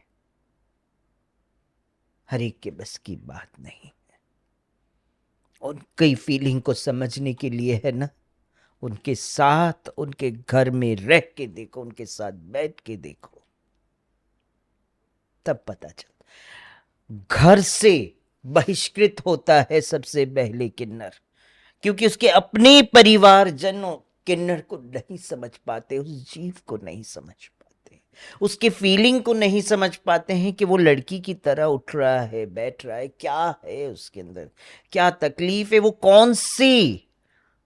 हर एक के बस की बात नहीं है। उनकी फीलिंग को समझने के लिए है ना, उनके साथ, उनके घर में रह के देखो, उनके साथ बैठ के देखो, तब पता चलता। घर से बहिष्कृत होता है सबसे पहले किन्नर, क्योंकि उसके अपने परिवारजनों किन्नर को नहीं समझ पाते, उस जीव को नहीं समझ पाते, उसके फीलिंग को नहीं समझ पाते हैं कि वो लड़की की तरह उठ रहा है, बैठ रहा है, क्या है उसके अंदर, क्या तकलीफ है, वो कौन सी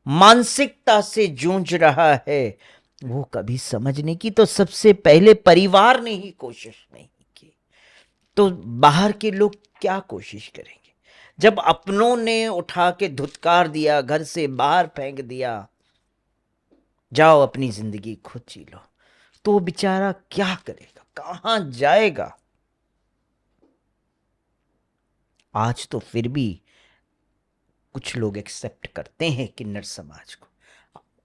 मानसिकता से जूझ रहा है, वो कभी समझने की तो सबसे पहले परिवार ने ही कोशिश नहीं की, तो बाहर के लोग क्या कोशिश करेंगे? जब अपनों ने उठा के धुतकार दिया, घर से बाहर फेंक दिया, जाओ अपनी जिंदगी खुद जी लो, तो बेचारा क्या करेगा, कहां जाएगा? आज तो फिर भी कुछ लोग एक्सेप्ट करते हैं किन्नर समाज को।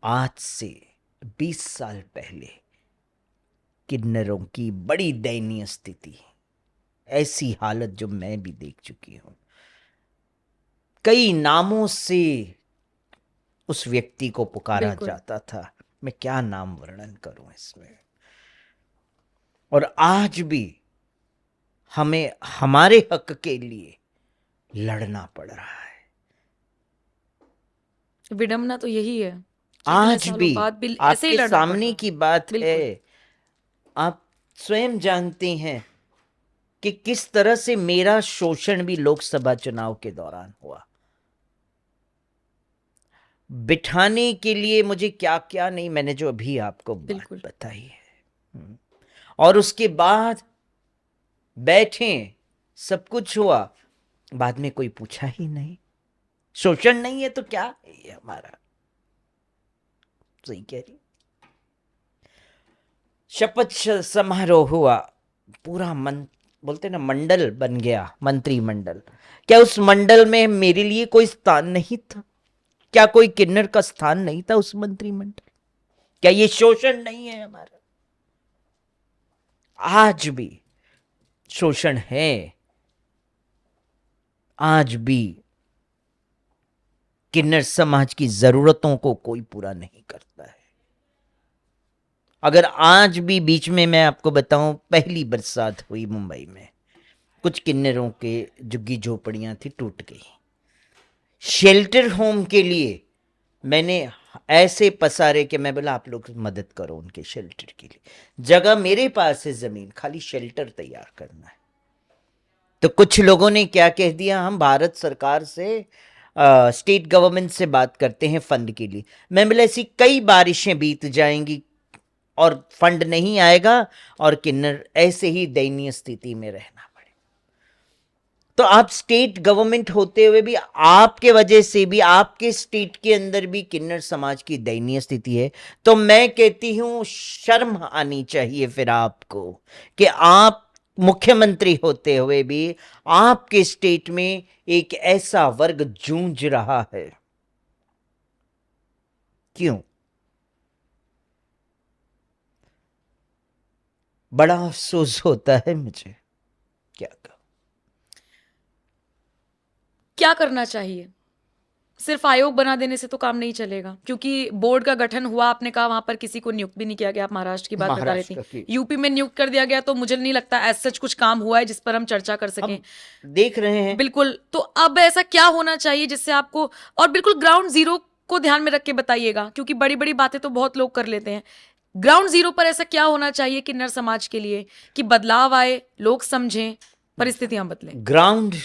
आज से 20 साल पहले किन्नरों की बड़ी दयनीय स्थिति, ऐसी हालत जो मैं भी देख चुकी हूं। कई नामों से उस व्यक्ति को पुकारा जाता था, मैं क्या नाम वर्णन करूं इसमें। और आज भी हमें हमारे हक के लिए लड़ना पड़ रहा है।
विडंबना तो यही है,
आज भी
ऐसे ही
आपके सामने की बात है। आप स्वयं जानते हैं कि किस तरह से मेरा शोषण भी लोकसभा चुनाव के दौरान हुआ। बिठाने के लिए मुझे क्या क्या नहीं, मैंने जो अभी आपको बात बताई है, और उसके बाद बैठे, सब कुछ हुआ, बाद में कोई पूछा ही नहीं। शोषण नहीं है तो क्या है ये हमारा? सही कह रही। शपथ समारोह हुआ, पूरा बोलते ना मंडल बन गया, मंत्रिमंडल। क्या उस मंडल में मेरे लिए कोई स्थान नहीं था? क्या कोई किन्नर का स्थान नहीं था उस मंत्रिमंडल? क्या ये शोषण नहीं है हमारा? आज भी शोषण है, आज भी किन्नर समाज की जरूरतों को कोई पूरा नहीं करता है। अगर आज भी बीच में मैं आपको बताऊं, पहली बरसात हुई मुंबई में, कुछ किन्नरों के झुग्गी झोपड़ियां थी, टूट गई। शेल्टर होम के लिए मैंने ऐसे पसारे कि मैं बोला आप लोग मदद करो उनके शेल्टर के लिए। जगह मेरे पास है, जमीन, खाली शेल्टर तैयार करना है। तो कुछ लोगों ने क्या कह दिया, हम भारत सरकार से स्टेट गवर्नमेंट से बात करते हैं फंड के लिए। मैं बोला ऐसी कई बारिशें बीत जाएंगी और फंड नहीं आएगा और किन्नर ऐसे ही दयनीय स्थिति में रहना पड़े। तो आप स्टेट गवर्नमेंट होते हुए भी, आपके वजह से भी, आपके स्टेट के अंदर भी किन्नर समाज की दयनीय स्थिति है। तो मैं कहती हूं शर्म आनी चाहिए फिर आपको कि आप मुख्यमंत्री होते हुए भी आपके स्टेट में एक ऐसा वर्ग जूझ रहा है। क्यों? बड़ा अफसोस होता है मुझे। क्या कहूं?
क्या करना चाहिए? सिर्फ आयोग बना देने से तो काम नहीं चलेगा, क्योंकि बोर्ड का गठन हुआ, आपने कहा वहां पर किसी को नियुक्त भी नहीं किया गया। आप महाराष्ट्र की बात बता रही थी, यूपी में नियुक्त कर दिया गया, तो मुझे नहीं लगता ऐसा सच कुछ काम हुआ है जिस पर हम चर्चा कर सकें।
देख रहे हैं
बिल्कुल। तो अब ऐसा क्या होना चाहिए जिससे आपको, और बिल्कुल ग्राउंड जीरो को ध्यान में रख के बताइएगा, क्योंकि बड़ी बड़ी बातें तो बहुत लोग कर लेते हैं। ग्राउंड जीरो पर ऐसा क्या होना चाहिए किन्नर समाज के लिए कि बदलाव आए, लोग समझें, परिस्थितियां बदलें?
ग्राउंड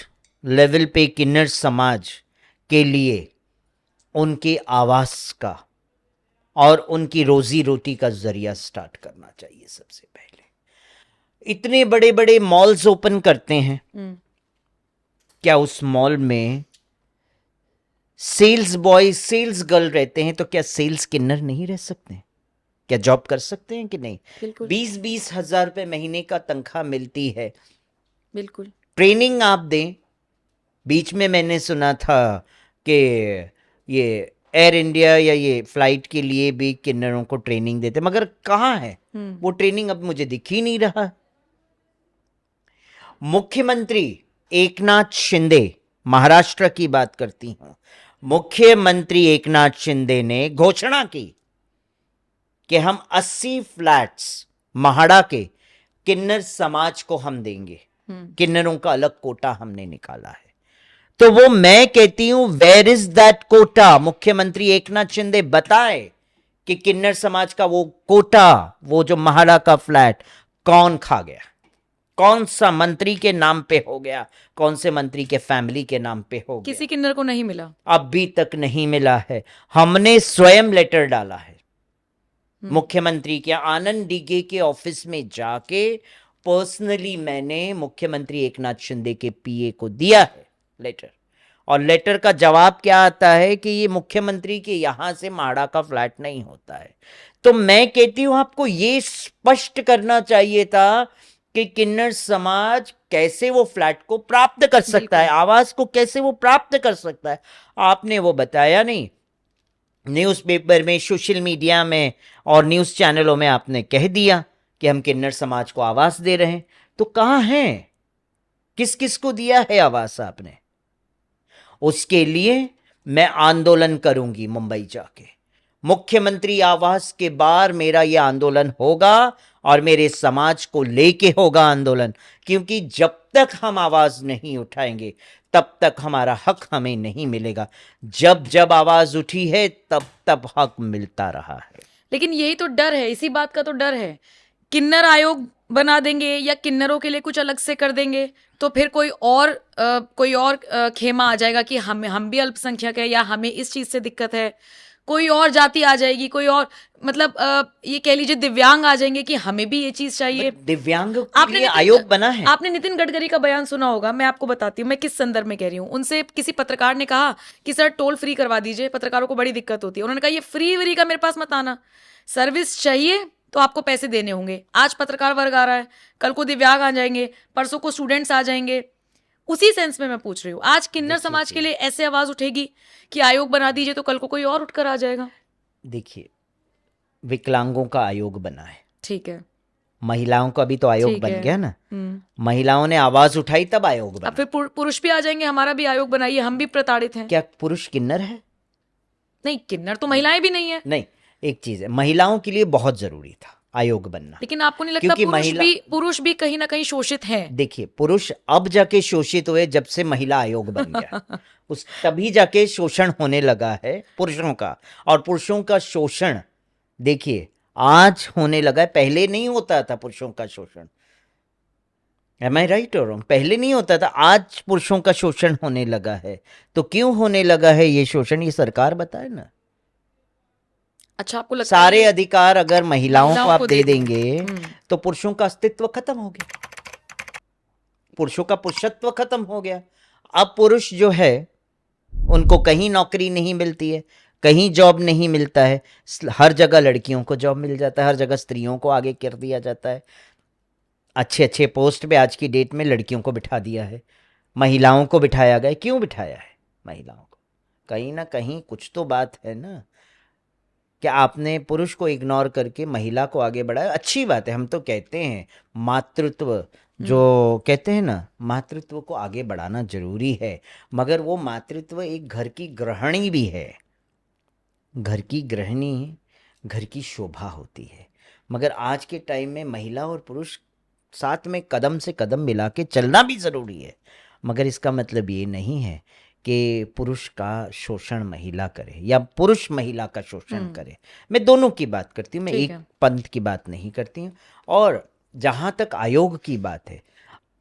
लेवल पे किन्नर समाज के लिए उनके आवास का और उनकी रोजी रोटी का जरिया स्टार्ट करना चाहिए। सबसे पहले इतने बड़े बड़े मॉल्स ओपन करते हैं, क्या उस मॉल में सेल्स बॉय सेल्स गर्ल रहते हैं, तो क्या सेल्स किन्नर नहीं रह सकते? क्या जॉब कर सकते हैं कि नहीं? 20-20 हजार रुपए महीने का तनख्वाह मिलती है।
बिल्कुल।
ट्रेनिंग आप दें। बीच में मैंने सुना था कि ये एयर इंडिया या ये फ्लाइट के लिए भी किन्नरों को ट्रेनिंग देते, मगर कहाँ है वो ट्रेनिंग? अब मुझे दिख ही नहीं रहा। मुख्यमंत्री एकनाथ शिंदे, महाराष्ट्र की बात करती हूं, मुख्यमंत्री एकनाथ शिंदे ने घोषणा की कि हम 80 फ्लैट्स महाड़ा के किन्नर समाज को हम देंगे। किन्नरों का अलग कोटा हमने निकाला है। तो वो मैं कहती हूं, वेयर इज दैट कोटा? मुख्यमंत्री एकनाथ शिंदे बताए कि किन्नर समाज का वो कोटा, वो जो महाड़ा का फ्लैट कौन खा गया, कौन सा मंत्री के नाम पे हो गया, कौन से मंत्री के फैमिली के नाम पे हो गया?
किसी किन्नर को नहीं मिला,
अभी तक नहीं मिला है। हमने स्वयं लेटर डाला है मुख्यमंत्री के, आनंद डीगे के ऑफिस में जाके पर्सनली मैंने मुख्यमंत्री एकनाथ शिंदे के पीए को दिया है लेटर। और लेटर का जवाब क्या आता है कि ये मुख्यमंत्री के यहां से महाड़ा का फ्लैट नहीं होता है। तो मैं कहती हूं आपको ये स्पष्ट करना चाहिए था कि किन्नर समाज कैसे वो फ्लैट को प्राप्त कर सकता है, आवास को कैसे वो प्राप्त कर सकता है। आपने वो बताया नहीं। न्यूज़पेपर में, सोशल मीडिया में और न्यूज़ चैनलों में आपने कह दिया कि हम किन्नर समाज को आवास दे रहे हैं। तो कहाँ हैं? किस किस को दिया है आवास आपने? उसके लिए मैं आंदोलन करूंगी मुंबई जाके। मुख्यमंत्री आवास के बाहर मेरा यह आंदोलन होगा और मेरे समाज को लेके होगा आंदोलन, क्योंकि जब तक हम आवाज नहीं उठाएंगे तब तक हमारा हक हमें नहीं मिलेगा। जब जब आवाज उठी है तब तब हक मिलता रहा है।
लेकिन यही तो डर है, इसी बात का तो डर है। किन्नर आयोग बना देंगे या किन्नरों के लिए कुछ अलग से कर देंगे तो फिर कोई और खेमा आ जाएगा कि हम भी अल्पसंख्यक है या हमें इस चीज से दिक्कत है। कोई और जाति आ जाएगी, कोई और मतलब ये कह लीजिए दिव्यांग आ जाएंगे कि हमें भी ये चीज चाहिए।
दिव्यांग के लिए आयोग बना है।
आपने नितिन गडकरी का बयान सुना होगा, मैं आपको बताती हूँ मैं किस संदर्भ में कह रही हूँ। उनसे किसी पत्रकार ने कहा कि सर टोल फ्री करवा दीजिए, पत्रकारों को बड़ी दिक्कत होती है। उन्होंने कहा ये फ्री व्री का मेरे पास मत आना, सर्विस चाहिए तो आपको पैसे देने होंगे। आज पत्रकार वर्ग आ रहा है, कल को दिव्यांग आ जाएंगे, परसों को स्टूडेंट्स आ जाएंगे। उसी सेंस में मैं पूछ रही हूँ, आज किन्नर समाज के लिए ऐसे आवाज उठेगी कि आयोग बना दीजिए तो कल को कोई और उठकर आ जाएगा।
देखिए, विकलांगों का आयोग बना है,
ठीक है,
महिलाओं का भी तो आयोग
ठीक
बन
है।
गया ना। महिलाओं ने आवाज उठाई तब आयोग
अब
बना।
फिर पुरुष भी आ जाएंगे, हमारा भी आयोग बनाइए, हम भी प्रताड़ित हैं।
क्या पुरुष किन्नर है?
नहीं, किन्नर तो महिलाएं भी नहीं है।
नहीं, एक चीज है, महिलाओं के लिए बहुत जरूरी था आयोग बनना।
लेकिन आपको नहीं लगता
क्योंकि
पुरुष भी कहीं ना कहीं शोषित हैं?
देखिए, पुरुष अब जाके शोषित हुए जब से महिला आयोग बन गया उस तभी जाके शोषण होने लगा है पुरुषों का। और पुरुषों का शोषण देखिए आज होने लगा है, पहले नहीं होता था पुरुषों का शोषण। एम आई राइट और रॉन्ग? पहले नहीं होता था, आज पुरुषों का शोषण होने लगा है। तो क्यों होने लगा है ये शोषण, ये सरकार बताए ना।
अच्छा, आपको लगता
सारे
है
अधिकार अगर महिलाओं को आप दे देंगे
हम्म।
तो पुरुषों का अस्तित्व खत्म हो गया, पुरुषों का पुरुषत्व खत्म हो गया। अब पुरुष जो है उनको कहीं नौकरी नहीं मिलती है, कहीं जॉब नहीं मिलता है। हर जगह लड़कियों को जॉब मिल जाता है, हर जगह स्त्रियों को आगे कर दिया जाता है। अच्छे अच्छे पोस्ट पे आज की डेट में लड़कियों को बिठा दिया है, महिलाओं को बिठाया गया। क्यों बिठाया है महिलाओं को? कहीं ना कहीं कुछ तो बात है ना। क्या आपने पुरुष को इग्नोर करके महिला को आगे बढ़ाया? अच्छी बात है, हम तो कहते हैं मातृत्व, जो कहते हैं ना, मातृत्व को आगे बढ़ाना जरूरी है। मगर वो मातृत्व एक घर की गृहिणी भी है। घर की गृहिणी घर की शोभा होती है। मगर आज के टाइम में महिला और पुरुष साथ में कदम से कदम मिला के चलना भी ज़रूरी है। मगर इसका मतलब ये नहीं है कि पुरुष का शोषण महिला करे या पुरुष महिला का शोषण करे। मैं दोनों की बात करती हूँ, मैं एक पंथ की बात नहीं करती हूँ। और जहाँ तक आयोग की बात है,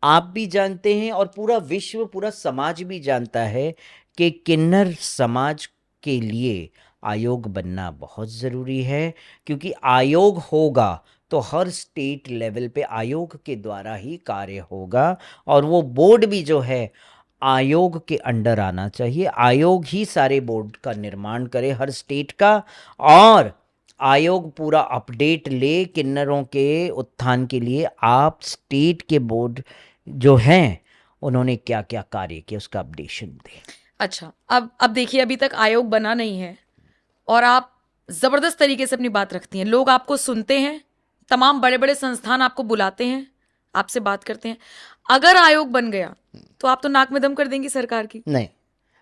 आप भी जानते हैं और पूरा विश्व, पूरा समाज भी जानता है कि किन्नर समाज के लिए आयोग बनना बहुत ज़रूरी है। क्योंकि आयोग होगा तो हर स्टेट लेवल पे आयोग के द्वारा ही कार्य होगा। और वो बोर्ड भी जो है आयोग के अंडर आना चाहिए। आयोग ही सारे बोर्ड का निर्माण करे हर स्टेट का, और आयोग पूरा अपडेट ले किन्नरों के उत्थान के लिए। आप स्टेट के बोर्ड जो हैं उन्होंने क्या क्या कार्य किया उसका अपडेशन दें।
अच्छा, अब देखिए, अभी तक आयोग बना नहीं है और आप जबरदस्त तरीके से अपनी बात रखती हैं, लोग आपको सुनते हैं, तमाम बड़े बड़े संस्थान आपको बुलाते हैं, आपसे बात करते हैं। अगर आयोग बन गया तो आप तो नाक में दम कर देंगी सरकार की?
नहीं,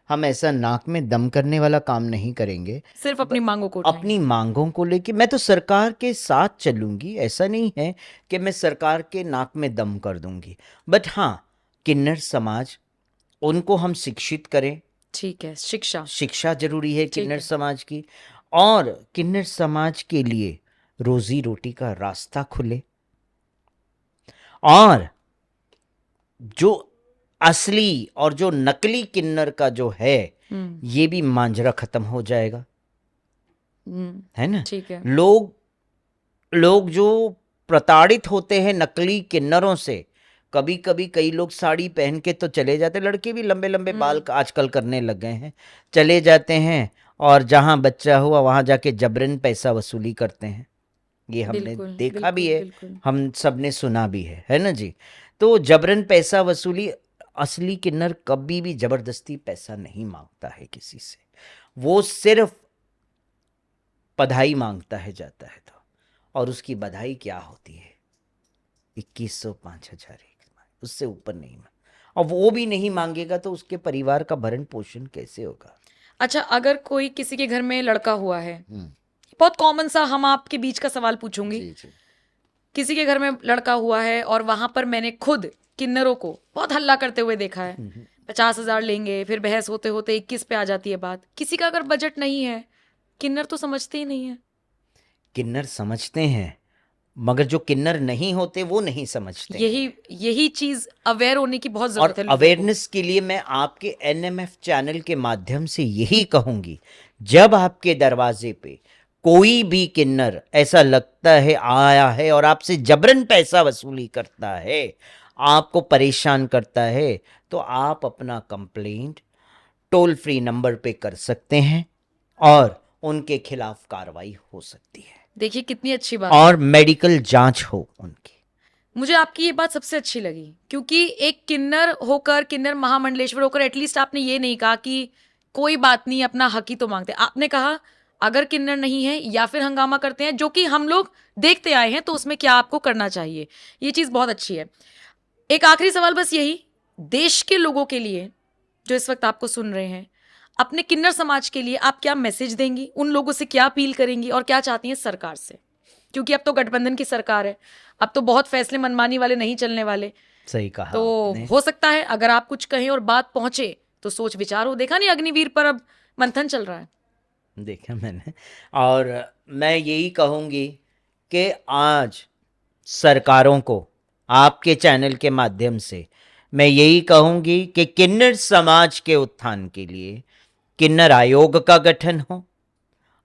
हम ऐसा नाक में दम करने वाला काम नहीं करेंगे।
सिर्फ अपनी मांगों को
अपनी मांगों को लेके मैं तो सरकार के साथ चलूंगी। ऐसा नहीं है कि मैं सरकार के नाक में दम कर दूंगी। बट हाँ, किन्नर समाज, उनको हम शिक्षित करें।
ठीक है, शिक्षा
जरूरी है किन्नर समाज की। और किन्नर समाज के लिए रोजी रोटी का रास्ता खुले, और जो असली और जो नकली किन्नर का जो है ये भी मांजरा खत्म हो जाएगा, है ना।
ठीक है।
लोग जो प्रताड़ित होते हैं नकली किन्नरों से, कभी कभी कई लोग साड़ी पहन के तो चले जाते, लड़के भी लंबे लंबे बाल आजकल करने लग गए हैं, चले जाते हैं और जहां बच्चा हुआ वहां जाके जबरन पैसा वसूली करते हैं। ये हमने देखा भी है, हम सबने सुना भी है ना जी। तो जबरन पैसा वसूली, असली किन्नर कभी भी जबरदस्ती पैसा नहीं मांगता है किसी से, वो सिर्फ बधाई मांगता है जाता है तो। और उसकी बधाई क्या होती है? 2100 5000, उससे ऊपर नहीं। और वो भी नहीं मांगेगा तो उसके परिवार का भरण पोषण कैसे होगा?
अच्छा, अगर कोई किसी के घर में लड़का हुआ है, बहुत कॉमन सा हम आपके बीच का सवाल पूछूंगी, किसी के घर में लड़का हुआ है और वहां पर मैंने खुद किन्नरों को बहुत हल्ला करते हुए देखा है, 50,000 लेंगे, फिर बहस होते होते 21 पे आ जाती है बात। किसी का अगर बजट नहीं है, किन्नर तो समझते ही नहीं है।
किन्नर समझते हैं मगर जो किन्नर नहीं होते वो नहीं समझते।
यही चीज अवेयर होने की बहुत
और
जरूरत है लोगों को।
अवेयरनेस के लिए मैं आपके एनएमएफ चैनल के माध्यम से यही कहूंगी, जब आपके दरवाजे पे कोई भी किन्नर ऐसा लगता है आया है और आपसे जबरन पैसा वसूली करता है, आपको परेशान करता है, तो आप अपना कंप्लेंट टोल फ्री नंबर पे कर सकते हैं और उनके खिलाफ कार्रवाई हो सकती है
देखिए कितनी अच्छी बात।
और मेडिकल जांच हो उनकी।
मुझे आपकी ये बात सबसे अच्छी लगी, क्योंकि एक किन्नर होकर, किन्नर महामंडलेश्वर होकर एटलीस्ट आपने ये नहीं कहा कि कोई बात नहीं, अपना हक ही तो मांगते। आपने कहा अगर किन्नर नहीं है या फिर हंगामा करते हैं, जो कि हम लोग देखते आए हैं, तो उसमें क्या आपको करना चाहिए। ये चीज बहुत अच्छी है। एक आखिरी सवाल बस यही, देश के लोगों के लिए जो इस वक्त आपको सुन रहे हैं, अपने किन्नर समाज के लिए आप क्या मैसेज देंगी, उन लोगों से क्या अपील करेंगी और क्या चाहती हैं सरकार से? क्योंकि अब तो गठबंधन की सरकार है, अब तो बहुत फैसले मनमानी वाले नहीं चलने वाले।
सही कहा
तो
आपने।
हो सकता है अगर आप कुछ कहें और बात पहुंचे तो सोच विचार हो। देखा नहीं अग्निवीर पर अब मंथन चल रहा है।
देखा मैंने, और मैं यही कहूंगी कि आज सरकारों को आपके चैनल के माध्यम से मैं यही कहूंगी कि किन्नर समाज के उत्थान के लिए किन्नर आयोग का गठन हो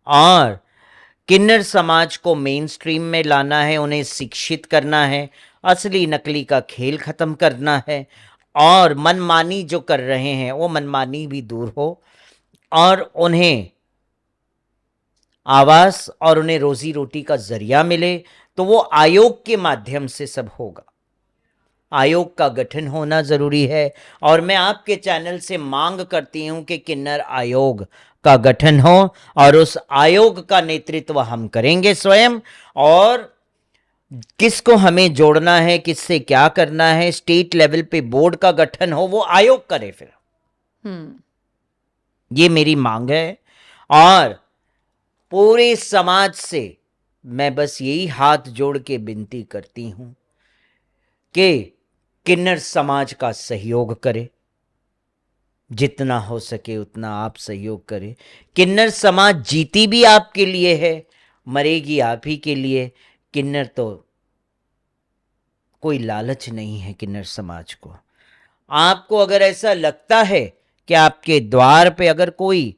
और किन्नर समाज को मेन स्ट्रीम में लाना है, उन्हें शिक्षित करना है, असली नकली का खेल खत्म करना है और मनमानी जो कर रहे हैं वो मनमानी भी दूर हो और उन्हें आवास और उन्हें रोजी रोटी का जरिया मिले, तो वो आयोग के माध्यम से सब होगा। आयोग का गठन होना जरूरी है और मैं आपके चैनल से मांग करती हूं कि किन्नर आयोग का गठन हो और उस आयोग का नेतृत्व हम करेंगे स्वयं, और किसको हमें जोड़ना है, किससे क्या करना है, स्टेट लेवल पे बोर्ड का गठन हो, वो आयोग करे फिर। ये मेरी मांग है और पूरे समाज से मैं बस यही हाथ जोड़ के विनती करती हूं कि किन्नर समाज का सहयोग करे, जितना हो सके उतना आप सहयोग करें। किन्नर समाज जीती भी आपके लिए है, मरेगी आप ही के लिए। किन्नर तो कोई लालच नहीं है किन्नर समाज को। आपको अगर ऐसा लगता है कि आपके द्वार पे अगर कोई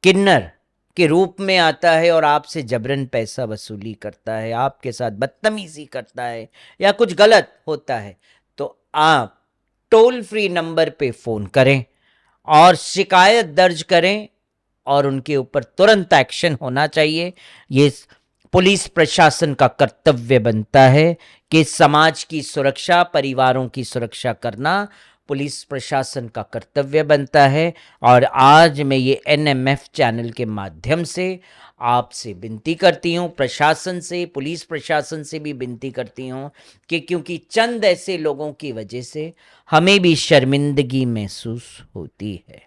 किन्नर के रूप में आता है और आपसे जबरन पैसा वसूली करता है, आपके साथ बदतमीजी करता है या कुछ गलत होता है, तो आप टोल फ्री नंबर पे फोन करें और शिकायत दर्ज करें और उनके ऊपर तुरंत एक्शन होना चाहिए। ये पुलिस प्रशासन का कर्तव्य बनता है कि समाज की सुरक्षा, परिवारों की सुरक्षा करना पुलिस प्रशासन का कर्तव्य बनता है। और आज मैं ये एनएमएफ चैनल के माध्यम से आपसे विनती करती हूँ, प्रशासन से, पुलिस प्रशासन से भी विनती करती हूँ कि क्योंकि चंद ऐसे लोगों की वजह से हमें भी शर्मिंदगी महसूस होती है,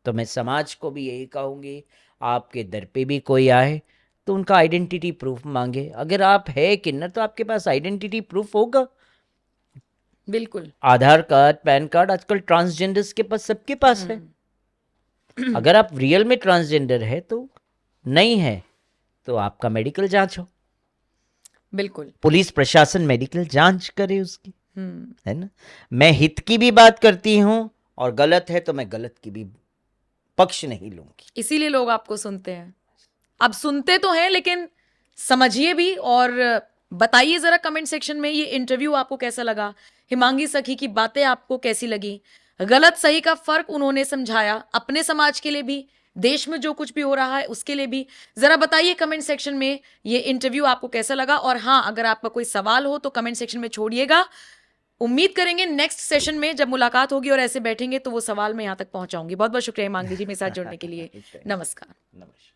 तो मैं समाज को भी यही कहूँगी, आपके दर पे भी कोई आए तो उनका आइडेंटिटी प्रूफ मांगे। अगर आप है किन्नर तो आपके पास आइडेंटिटी प्रूफ होगा।
बिल्कुल।
आधार कार्ड, पैन कार्ड आजकल ट्रांसजेंडर्स के पास, सबके पास है। अगर आप रियल में ट्रांसजेंडर है तो नहीं है तो आपका मेडिकल जांच हो,
बिल्कुल,
पुलिस प्रशासन मेडिकल जांच करे उसकी, है ना। मैं हित की भी बात करती हूं और गलत है तो मैं गलत की भी पक्ष नहीं लूंगी।
इसीलिए लोग आपको सुनते हैं। अब सुनते तो हैं, लेकिन समझिए भी और बताइए जरा कमेंट सेक्शन में ये इंटरव्यू आपको कैसा लगा, हिमांगी सखी की बातें आपको कैसी लगी, गलत सही का फर्क उन्होंने समझाया, अपने समाज के लिए भी, देश में जो कुछ भी हो रहा है उसके लिए भी। जरा बताइए कमेंट सेक्शन में ये इंटरव्यू आपको कैसा लगा। और हाँ, अगर आपका कोई सवाल हो तो कमेंट सेक्शन में छोड़िएगा। उम्मीद करेंगे नेक्स्ट सेशन में जब मुलाकात होगी और ऐसे बैठेंगे तो वो सवाल मैं यहाँ तक पहुंचाऊंगी। बहुत बहुत शुक्रिया हिमांगी जी मेरे साथ जुड़ने के लिए। नमस्कार।
नमस्कार।